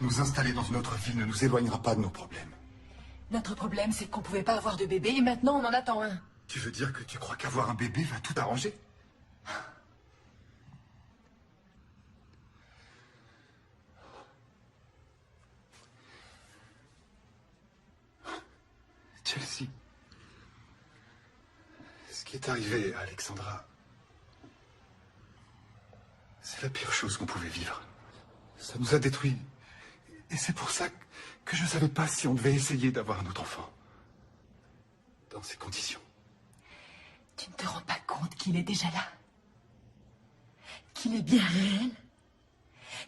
Nous installer dans une autre ville ne nous éloignera pas de nos problèmes. Notre problème, c'est qu'on pouvait pas avoir de bébé et maintenant on en attend un. Tu veux dire que tu crois qu'avoir un bébé va tout arranger? Chelsea, ce qui est arrivé à Alexandra, c'est la pire chose qu'on pouvait vivre. Ça nous a détruits. Et c'est pour ça que je ne savais pas si on devait essayer d'avoir un autre enfant. Dans ces conditions. Tu ne te rends pas compte qu'il est déjà là? Qu'il est bien réel?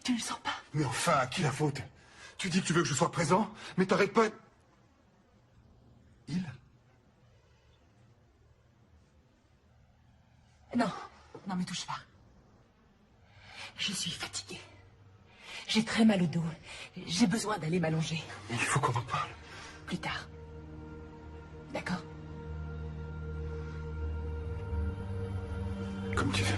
Tu ne le sens pas? Mais enfin, à qui la faute? Tu dis que tu veux que je sois présent, mais t'arrêtes pas... Il? Non, non, me touche pas. Je suis fatiguée. J'ai très mal au dos. J'ai besoin d'aller m'allonger. Il faut qu'on en parle. Plus tard. D'accord? Comme tu veux.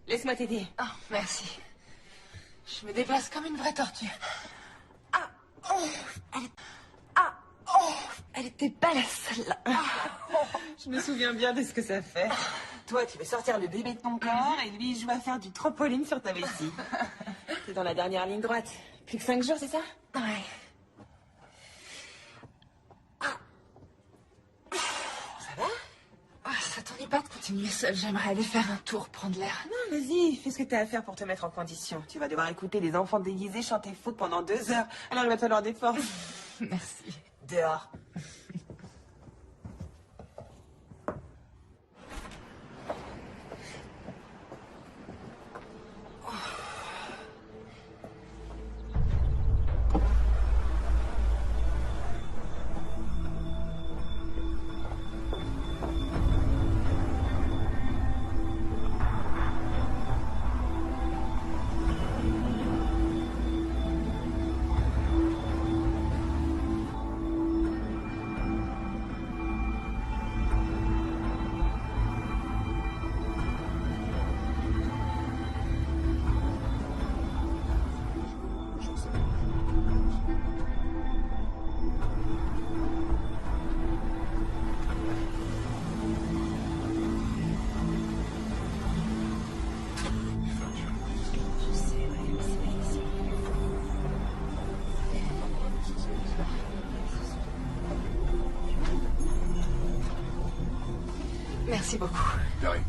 Laisse-moi t'aider. Oh, merci. Je me déplace comme une vraie tortue. Elle était belle, celle-là. Je me souviens bien de ce que ça fait. Toi, tu veux sortir le bébé de ton corps et lui, il joue à faire du trampoline sur ta vessie. T'es dans la dernière ligne droite. Plus que 5 jours, c'est ça? Ouais. Ça va? Ça t'ennuie pas de continuer seule? J'aimerais aller faire un tour, prendre l'air. Non, vas-y, fais ce que t'as à faire pour te mettre en condition. Tu vas devoir écouter des enfants déguisés chanter foot pendant 2 heures. Alors il va te falloir des forces. Merci. Dehors. Merci beaucoup. De rien.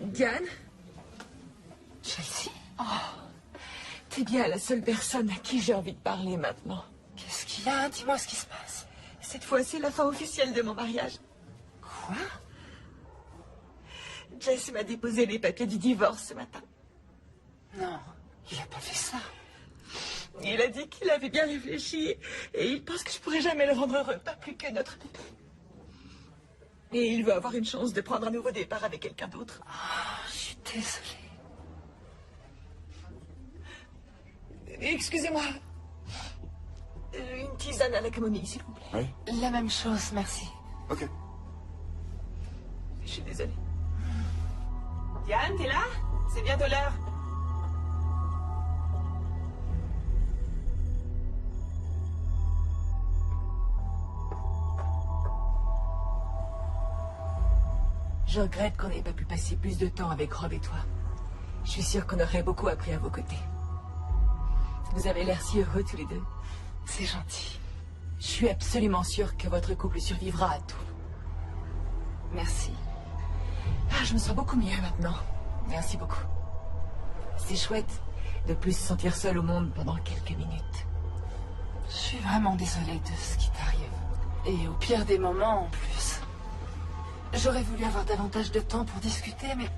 Diane? Chelsea? Oh, t'es bien la seule personne à qui j'ai envie de parler maintenant. Qu'est-ce qu'il y a? Dis-moi ce qui se passe. Cette fois, c'est la fin officielle de mon mariage. Quoi? Jess m'a déposé les papiers du divorce ce matin. Non, il a pas fait ça. Il a dit qu'il avait bien réfléchi et il pense que je pourrai jamais le rendre heureux, pas plus que notre bébé. Et il veut avoir une chance de prendre un nouveau départ avec quelqu'un d'autre. Je suis désolée. Excusez-moi. Une tisane à la camomille, s'il vous plaît. Oui. La même chose, merci. Ok. Je suis désolée. Diane, t'es là? C'est bientôt l'heure. Je regrette qu'on n'ait pas pu passer plus de temps avec Rob et toi. Je suis sûre qu'on aurait beaucoup appris à vos côtés. Vous avez l'air si heureux tous les deux. C'est gentil. Je suis absolument sûre que votre couple survivra à tout. Merci. Je me sens beaucoup mieux maintenant. Merci beaucoup. C'est chouette de plus se sentir seule au monde pendant quelques minutes. Je suis vraiment désolée de ce qui t'arrive. Et au pire des moments en plus. J'aurais voulu avoir davantage de temps pour discuter, mais...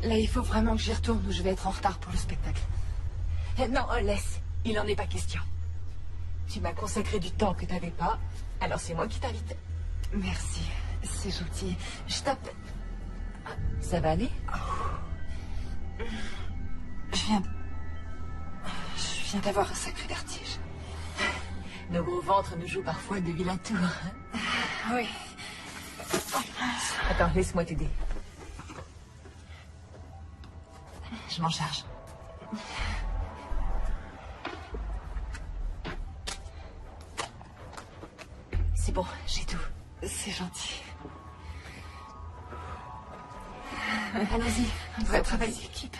Là, il faut vraiment que j'y retourne ou je vais être en retard pour le spectacle. Non, laisse. Il n'en est pas question. Tu m'as consacré du temps que tu n'avais pas, alors c'est moi qui t'invite. Merci, c'est gentil. Je t'appelle... Ça va aller? Je viens d'avoir un sacré vertige. Nos gros ventres nous jouent parfois de vilains tours. Oui. Attends, laisse-moi t'aider. Je m'en charge. C'est bon, j'ai tout. C'est gentil. Allons-y, un vrai travail d'équipe.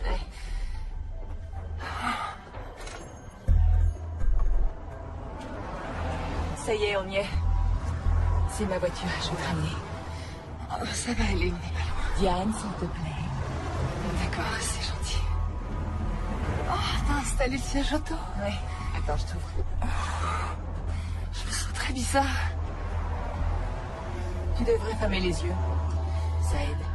Ouais. Ça y est, on y est. C'est ma voiture, je vais te ramener. Oh, ça va aller, on n'est pas loin. Diane, s'il te plaît. D'accord, c'est gentil. Oh, t'as installé le siège auto? Oui. Attends, je t'ouvre. Je me sens très bizarre. Tu devrais fermer les yeux. Ça aide.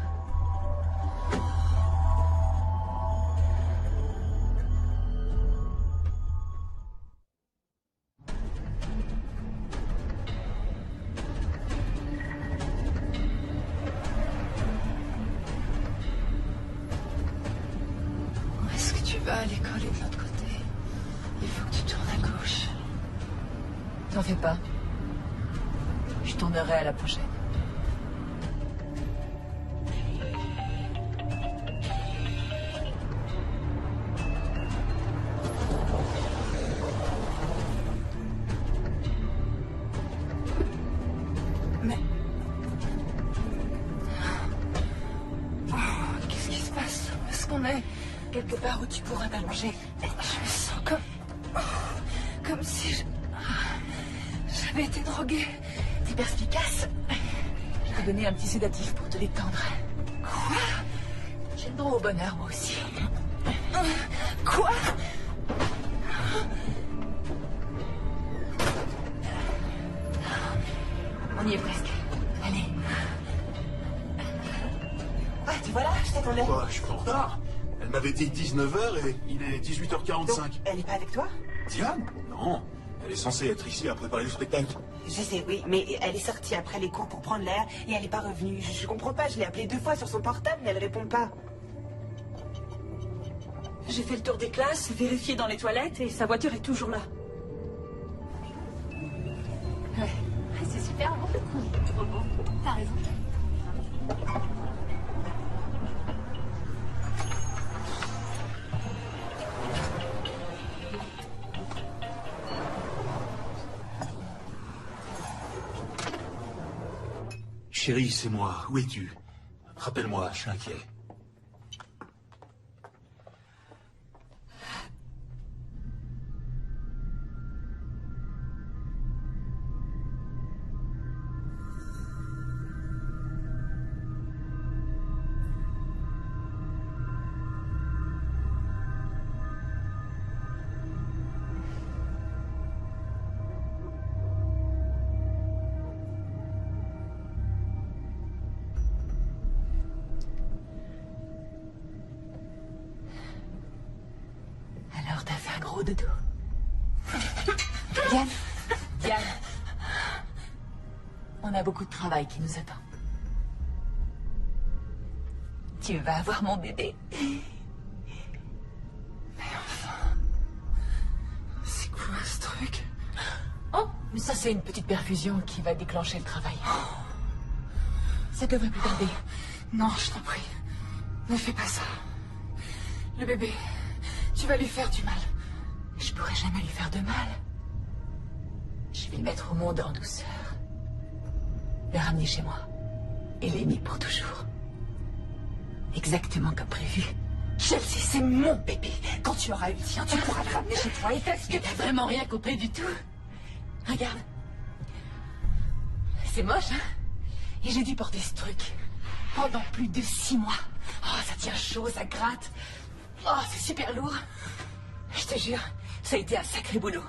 l'école est de l'autre côté. Il faut que tu tournes à gauche. T'en fais pas. Je tournerai à la prochaine. Mais... Oh, qu'est-ce qui se passe? Où est-ce qu'on est? Quelque part où tu pourras t'allonger. Je me sens comme si j'avais été droguée. T'es perspicace. Je t'ai donné un petit sédatif pour te détendre. Quoi? J'ai le droit au bonheur, moi aussi. Quoi? On y est presque. Allez. Ah, tu vois là, je t'attendais. Quoi, je suis pas en retard. Elle m'avait dit 19h et il est 18h45. Donc, elle est pas avec toi? Diane? Non. Elle est censée être ici à préparer le spectacle. Je sais, oui, mais elle est sortie après les cours pour prendre l'air et elle est pas revenue. Je comprends pas, je l'ai appelée 2 fois sur son portable, mais elle répond pas. J'ai fait le tour des classes, vérifié dans les toilettes et sa voiture est toujours là. Ouais, c'est super bon. Trop beau. T'as raison. Chérie, c'est moi. Où es-tu? Rappelle-moi, je suis inquiet. Alors, t'as fait un gros dodo. Diane, Diane. On a beaucoup de travail qui nous attend. Tu vas avoir mon bébé. Mais enfin... C'est quoi ce truc? Oh, mais ça c'est une petite perfusion qui va déclencher le travail. Ça devrait plus tarder. Non, je t'en prie. Ne fais pas ça. Le bébé, tu vas lui faire du mal. Je pourrais jamais lui faire de mal. Je vais le mettre au monde en douceur. Le ramener chez moi. Et l'aimer pour toujours. Exactement comme prévu. Chelsea, c'est mon bébé. Quand tu auras eu le tien, tu pourras le ramener chez toi. Et est-ce que t'as vraiment rien compris du tout? Regarde. C'est moche, hein? Et j'ai dû porter ce truc pendant plus de 6 mois. Oh, ça tient chaud, ça gratte. Oh, c'est super lourd. Je te jure, ça a été un sacré boulot.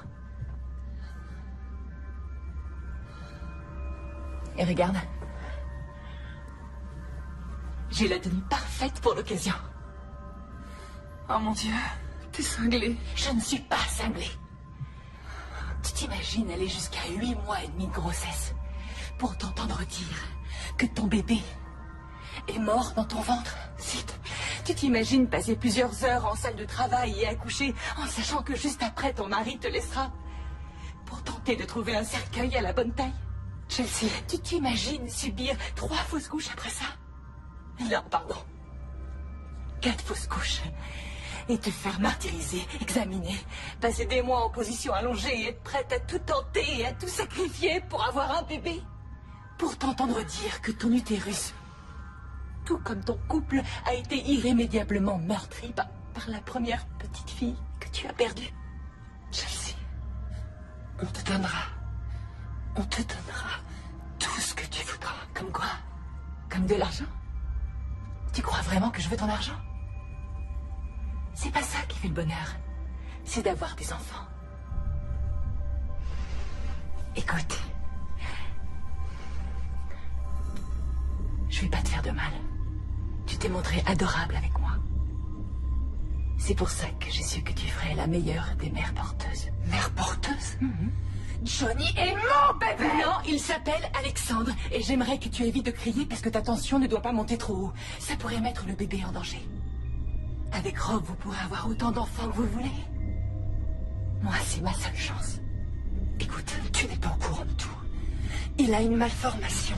Et regarde. J'ai la tenue parfaite pour l'occasion. Oh mon Dieu, t'es cinglée. Je ne suis pas cinglée. Tu t'imagines aller jusqu'à 8 mois et demi de grossesse pour t'entendre dire que ton bébé est mort dans ton ventre? S'il te plaît. Tu t'imagines passer plusieurs heures en salle de travail et accoucher en sachant que juste après ton mari te laissera pour tenter de trouver un cercueil à la bonne taille? Chelsea, tu t'imagines subir 3 fausses couches après ça? Non, pardon. 4 fausses couches. Et te faire martyriser, examiner, passer des mois en position allongée et être prête à tout tenter et à tout sacrifier pour avoir un bébé. Pour t'entendre dire que ton utérus, tout comme ton couple, a été irrémédiablement meurtri par la première petite fille que tu as perdue. Chelsea, on te donnera tout ce que tu voudras. Comme quoi? Comme de l'argent? Tu crois vraiment que je veux ton argent? C'est pas ça qui fait le bonheur. C'est d'avoir des enfants. Écoute. Je vais pas te faire de mal. Tu t'es montré adorable avec moi. C'est pour ça que j'ai su que tu ferais la meilleure des mères porteuses. Mère porteuse? Johnny est mon bébé! Non, il s'appelle Alexandre. Et j'aimerais que tu évites de crier parce que ta tension ne doit pas monter trop haut. Ça pourrait mettre le bébé en danger. Avec Rob, vous pourrez avoir autant d'enfants que vous voulez. Moi, c'est ma seule chance. Écoute, tu n'es pas au courant de tout. Il a une malformation.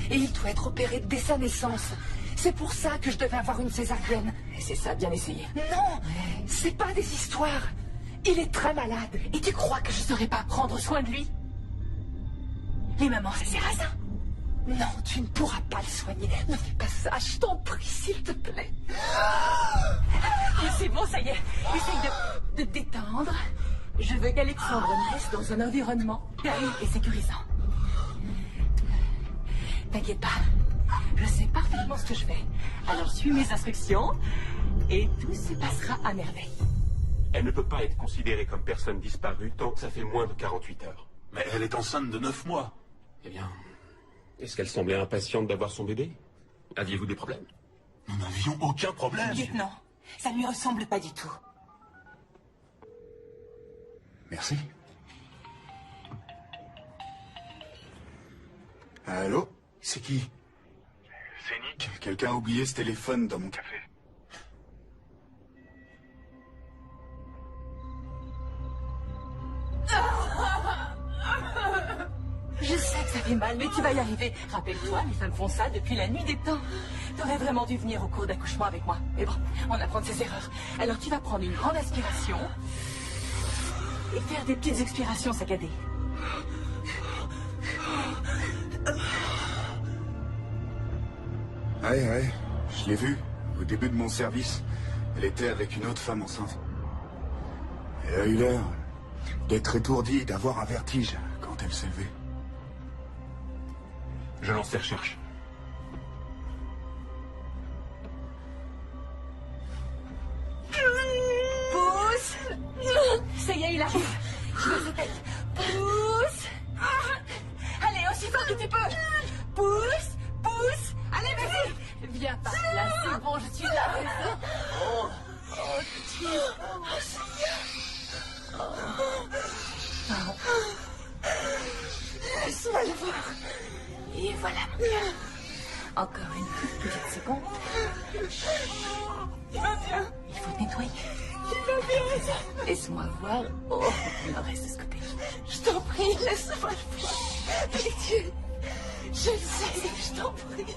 Et il doit être opéré dès sa naissance. C'est pour ça que je devais avoir une césarienne. Et c'est ça, bien essayé. Non, c'est pas des histoires. Il est très malade. Et tu crois que je saurais pas prendre soin de lui? Les mamans, c'est sarrasin. Non, tu ne pourras pas le soigner. Ne fais pas ça, je t'en prie, s'il te plaît. C'est bon, ça y est. Essaye de te détendre. Je veux qu'Alexandre naisse dans un environnement calme et sécurisant. T'inquiète pas. Je sais parfaitement ce que je fais. Alors suis mes instructions et tout se passera à merveille. Elle ne peut pas être considérée comme personne disparue tant que ça fait moins de 48 heures. Mais elle est enceinte de 9 mois. Eh bien, est-ce qu'elle semblait impatiente d'avoir son bébé? Aviez-vous des problèmes? Nous n'avions aucun problème. Lieutenant, ça ne lui ressemble pas du tout. Merci. Allô? C'est qui? C'est Nick. Quelqu'un a oublié ce téléphone dans mon café. Je sais que ça fait mal, mais tu vas y arriver. Rappelle-toi, les femmes font ça depuis la nuit des temps. T'aurais vraiment dû venir au cours d'accouchement avec moi. Mais bon, on apprend de ses erreurs. Alors tu vas prendre une grande aspiration et faire des petites expirations saccadées. Ouais, je l'ai vue. Au début de mon service, elle était avec une autre femme enceinte. Elle a eu l'air d'être étourdie, d'avoir un vertige quand elle s'est levée. Je lance les recherches. Pousse! Ça y est, il arrive. Je veux sa tête. Pousse! Allez, aussi fort que tu peux. Pousse! Pousse! Allez, vas-y! Viens par là, c'est bon, je suis là. Oh, tu es bon, laisse-moi le voir. Et voilà, mon cœur. Encore une petite seconde. Il va bien. Il faut te nettoyer. Il va bien. Laisse-moi voir. Oh, il me reste de ce côté. Je t'en prie, laisse-moi le voir. Pitié. Je le sais, je t'en prie.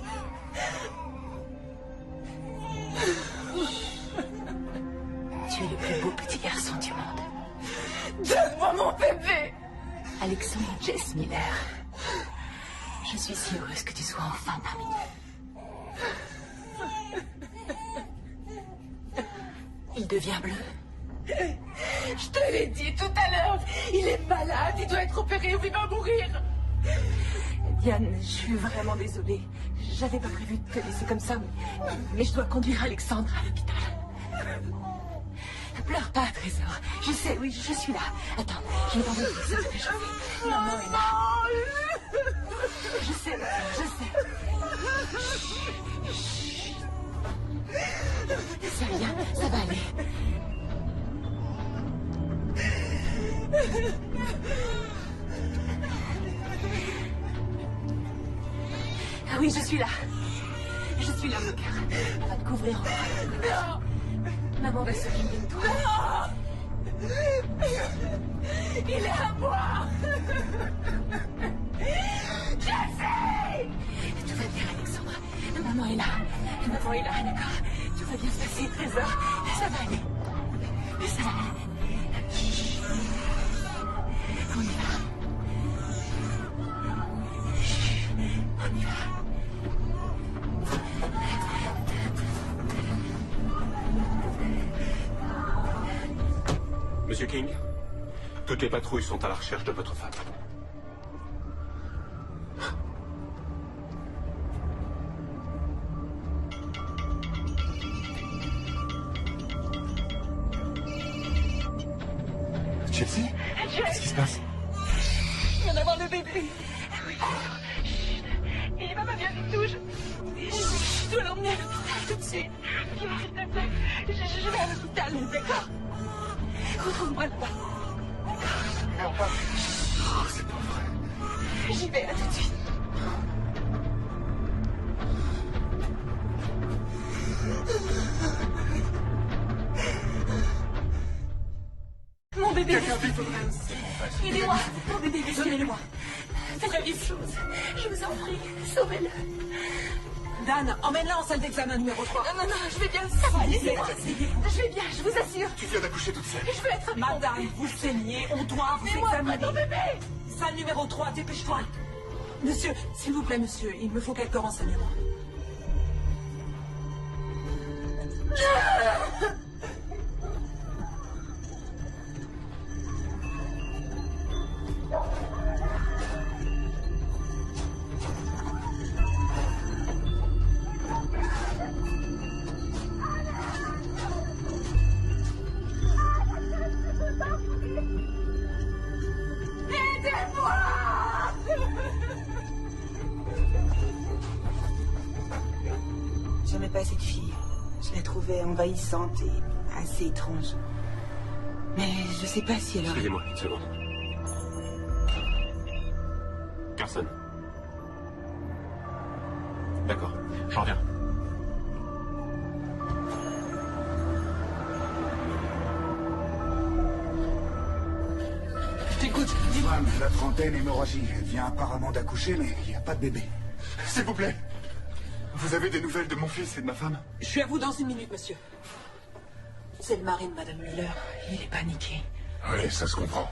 Tu es le plus beau petit garçon du monde. Donne-moi mon bébé. Alexandre Jess Miller. Je suis si heureuse que tu sois enfin parmi nous. Il devient bleu. Je te l'ai dit tout à l'heure. Il est malade, il doit être opéré ou il va mourir. Diane, je suis vraiment désolée. J'avais pas prévu de te laisser comme ça, mais je dois conduire Alexandre à l'hôpital. Pleure pas, Trésor. Je sais, oui, je suis là. Attends, je vais t'envoyer ce que je fais. Maman est là. Je sais, je sais. Ça vient, ça va aller. Ah oui, je suis là. Je suis là, mon cœur. On va te couvrir en bras. Maman va s'occuper de toi. Il est à moi. J'essaie. Tout va bien, Alexandre. Maman est là. Maman est là, d'accord. Tout va bien se passer, Trésor. Ça va aller. Ça va aller. Chut. On y va. Chut. On y va. Monsieur King, toutes les patrouilles sont à la recherche de votre femme. Chelsea? Qu'est-ce qui se passe? Je viens d'avoir le bébé. Oui. Il va pas bien du tout. Je dois l'emmener à l'hôpital tout de suite. Viens, s'il te plaît. Je vais à l'hôpital, d'accord? Retrouve-moi là-bas. D'accord? Oh, c'est pas vrai. J'y vais, à tout de suite. bébé. Aidez-moi. Mon bébé, donnez-le-moi. Faites la vive chose. Je vous en prie, sauvez-le. Dan, emmène-la en salle d'examen numéro 3. Non, je vais bien. Ça va, laissez-moi. Je vais bien, je vous assure. Tu viens d'accoucher toute seule. Je veux être... Madame, vous saignez, on doit vous examiner. Mon bébé. Salle numéro 3, dépêche-toi. Monsieur, s'il vous plaît, monsieur, il me faut quelques renseignements. J'aimais pas cette fille. Je la trouvais envahissante et assez étrange. Mais je sais pas si elle aurait... Excusez-moi, une seconde. Carson. D'accord, j'en reviens. Je t'écoute, dis-moi. Femme, la trentaine, hémorragie. Elle vient apparemment d'accoucher, mais il n'y a pas de bébé. S'il vous plaît. Vous avez des nouvelles de mon fils et de ma femme? Je suis à vous dans une minute, monsieur. C'est le mari de Madame Muller. Il est paniqué. Oui, ça se comprend.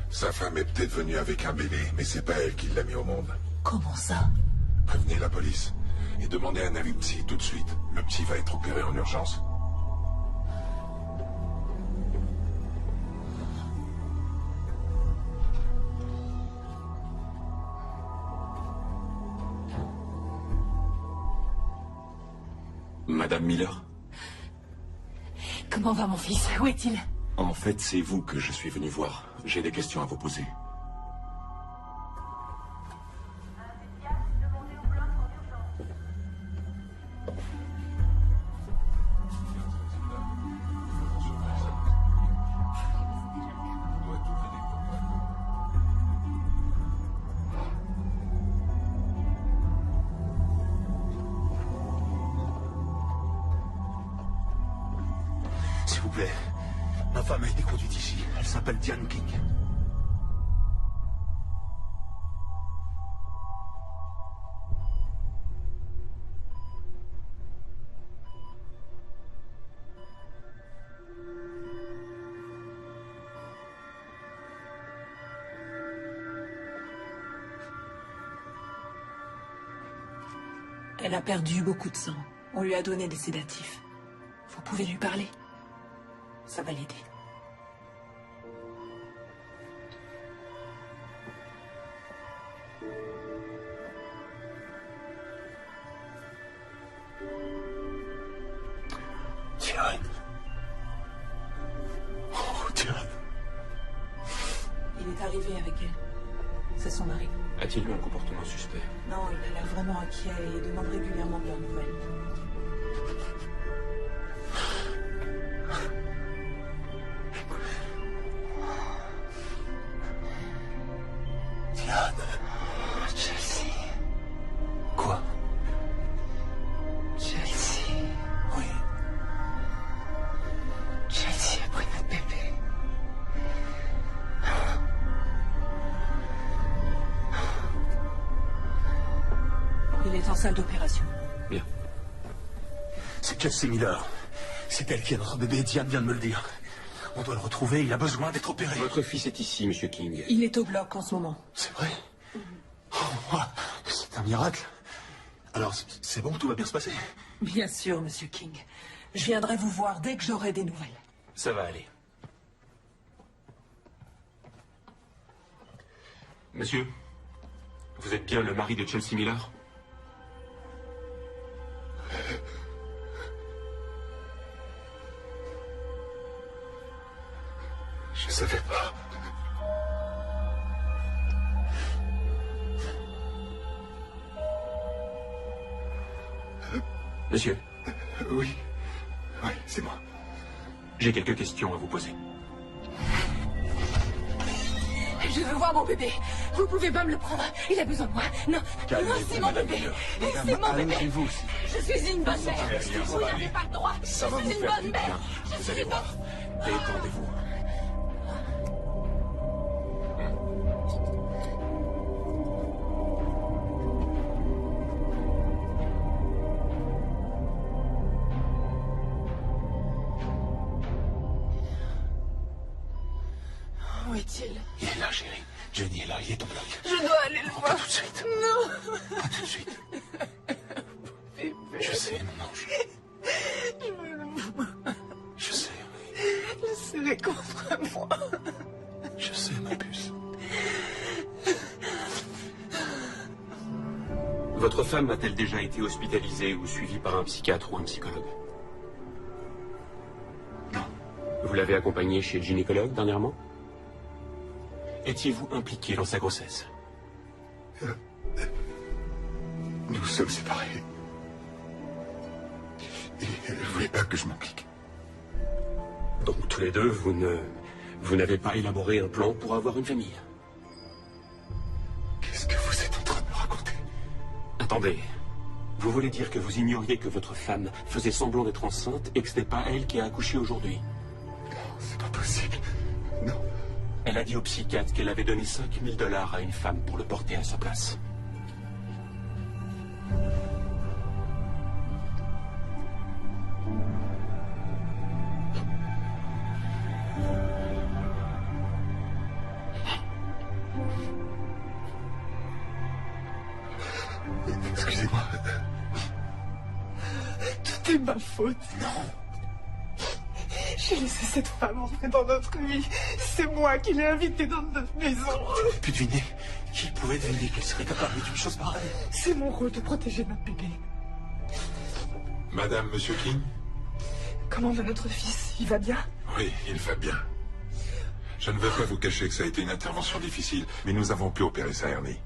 Sa femme est peut-être venue avec un bébé, mais c'est pas elle qui l'a mis au monde. Comment ça? Prévenez la police et demandez un avis psy tout de suite. Le petit va être opéré en urgence. Madame Miller? Comment va mon fils? Où est-il? En fait, c'est vous que je suis venu voir. J'ai des questions à vous poser. S'il vous plaît, ma femme a été conduite ici. Elle s'appelle Diane King. Elle a perdu beaucoup de sang. On lui a donné des sédatifs. Vous pouvez lui parler. Ça va l'aider. Diane. Oh, Diane. Il est arrivé avec elle. C'est son mari. A-t-il eu un comportement suspect? Non, il a l'air vraiment inquiet et demande régulièrement de leurs nouvelles. Diane. Chelsea. Quoi? Chelsea. Oui. Chelsea a pris notre bébé. Il est en salle d'opération. Bien. C'est Chelsea Miller. C'est elle qui a notre bébé, Diane vient de me le dire. On doit le retrouver, il a besoin d'être opéré. Votre fils est ici, Monsieur King. Il est au bloc en ce moment. C'est vrai? Oh, c'est un miracle. Alors, c'est bon, tout va bien se passer? Bien sûr, Monsieur King. Je viendrai vous voir dès que j'aurai des nouvelles. Ça va aller. Monsieur, vous êtes bien le mari de Chelsea Miller? Je savais pas. Monsieur, Oui. Oui, c'est moi. j'ai quelques questions à vous poser. Je veux voir mon bébé. Vous pouvez pas me le prendre. Il a besoin de moi. Non, non, c'est mon bébé. C'est mon bébé. Allongez-vous. Je suis une bonne mère. Vous n'avez pas le droit. Je Ça va vous suis une faire bonne du mère. bien. Vous allez voir. Détendez-vous. est-il? Il est là, chérie. Jenny est là, il est au bloc. Je dois aller le voir. Pas tout de suite. Non. Pas tout de suite. Bébé. Je sais, mon ange. Je veux le voir. Je sais. Le serrer contre moi. Je sais, ma puce. Votre femme a-t-elle déjà été hospitalisée ou suivie par un psychiatre ou un psychologue? Non. Vous l'avez accompagnée chez le gynécologue dernièrement? Étiez-vous impliqué dans sa grossesse? Nous sommes séparés. Et elle ne voulait pas que je m'implique. Donc tous les deux, vous n'avez pas élaboré un plan pour avoir une famille? Qu'est-ce que vous êtes en train de me raconter? Attendez. Vous voulez dire que vous ignoriez que votre femme faisait semblant d'être enceinte et que ce n'est pas elle qui a accouché aujourd'hui? Non, c'est pas possible. Non. Elle a dit au psychiatre qu'elle avait donné 5 000 $ à une femme pour le porter à sa place. Excusez-moi. Tout est ma faute. Non. J'ai laissé cette femme entrer dans notre vie. C'est moi qui l'ai invitée dans notre maison. J'aurais pu deviner. Qui pouvait deviner qu'elle serait capable d'une chose pareille? C'est mon rôle de protéger notre bébé. Madame, Monsieur King? Comment va notre fils? Il va bien? Oui, il va bien. Je ne vais pas vous cacher que ça a été une intervention difficile, mais nous avons pu opérer sa hernie.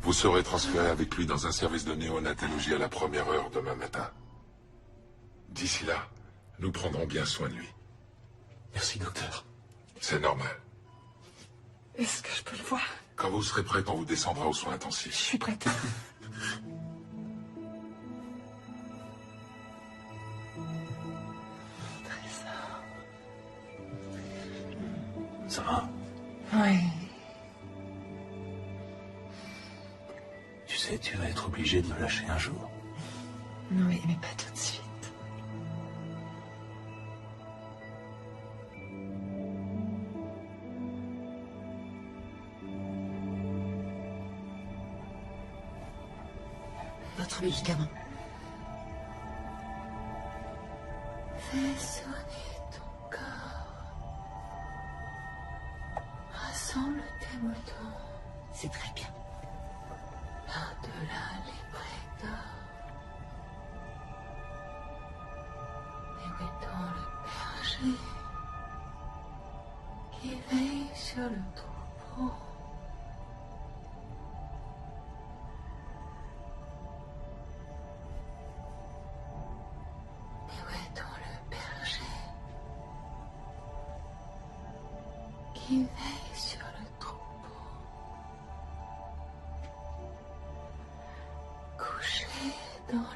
Vous serez transféré avec lui dans un service de néonatologie à la première heure demain matin. D'ici là, nous prendrons bien soin de lui. Merci, docteur. C'est normal. Est-ce que je peux le voir? Quand vous serez prête, on vous descendra aux soins Je intensifs. suis prête. Ça va? Oui. Tu sais, tu vas être obligé de me lâcher un jour. Oui, mais pas tout de suite. Votre médicament. Fais sonner ton corps. Rassemble tes moutons C'est très bien. par-delà les prétors. Et mettons le berger qui veille sur le troupeau. Et où est-on le berger qui veille sur le troupeau? Couché dans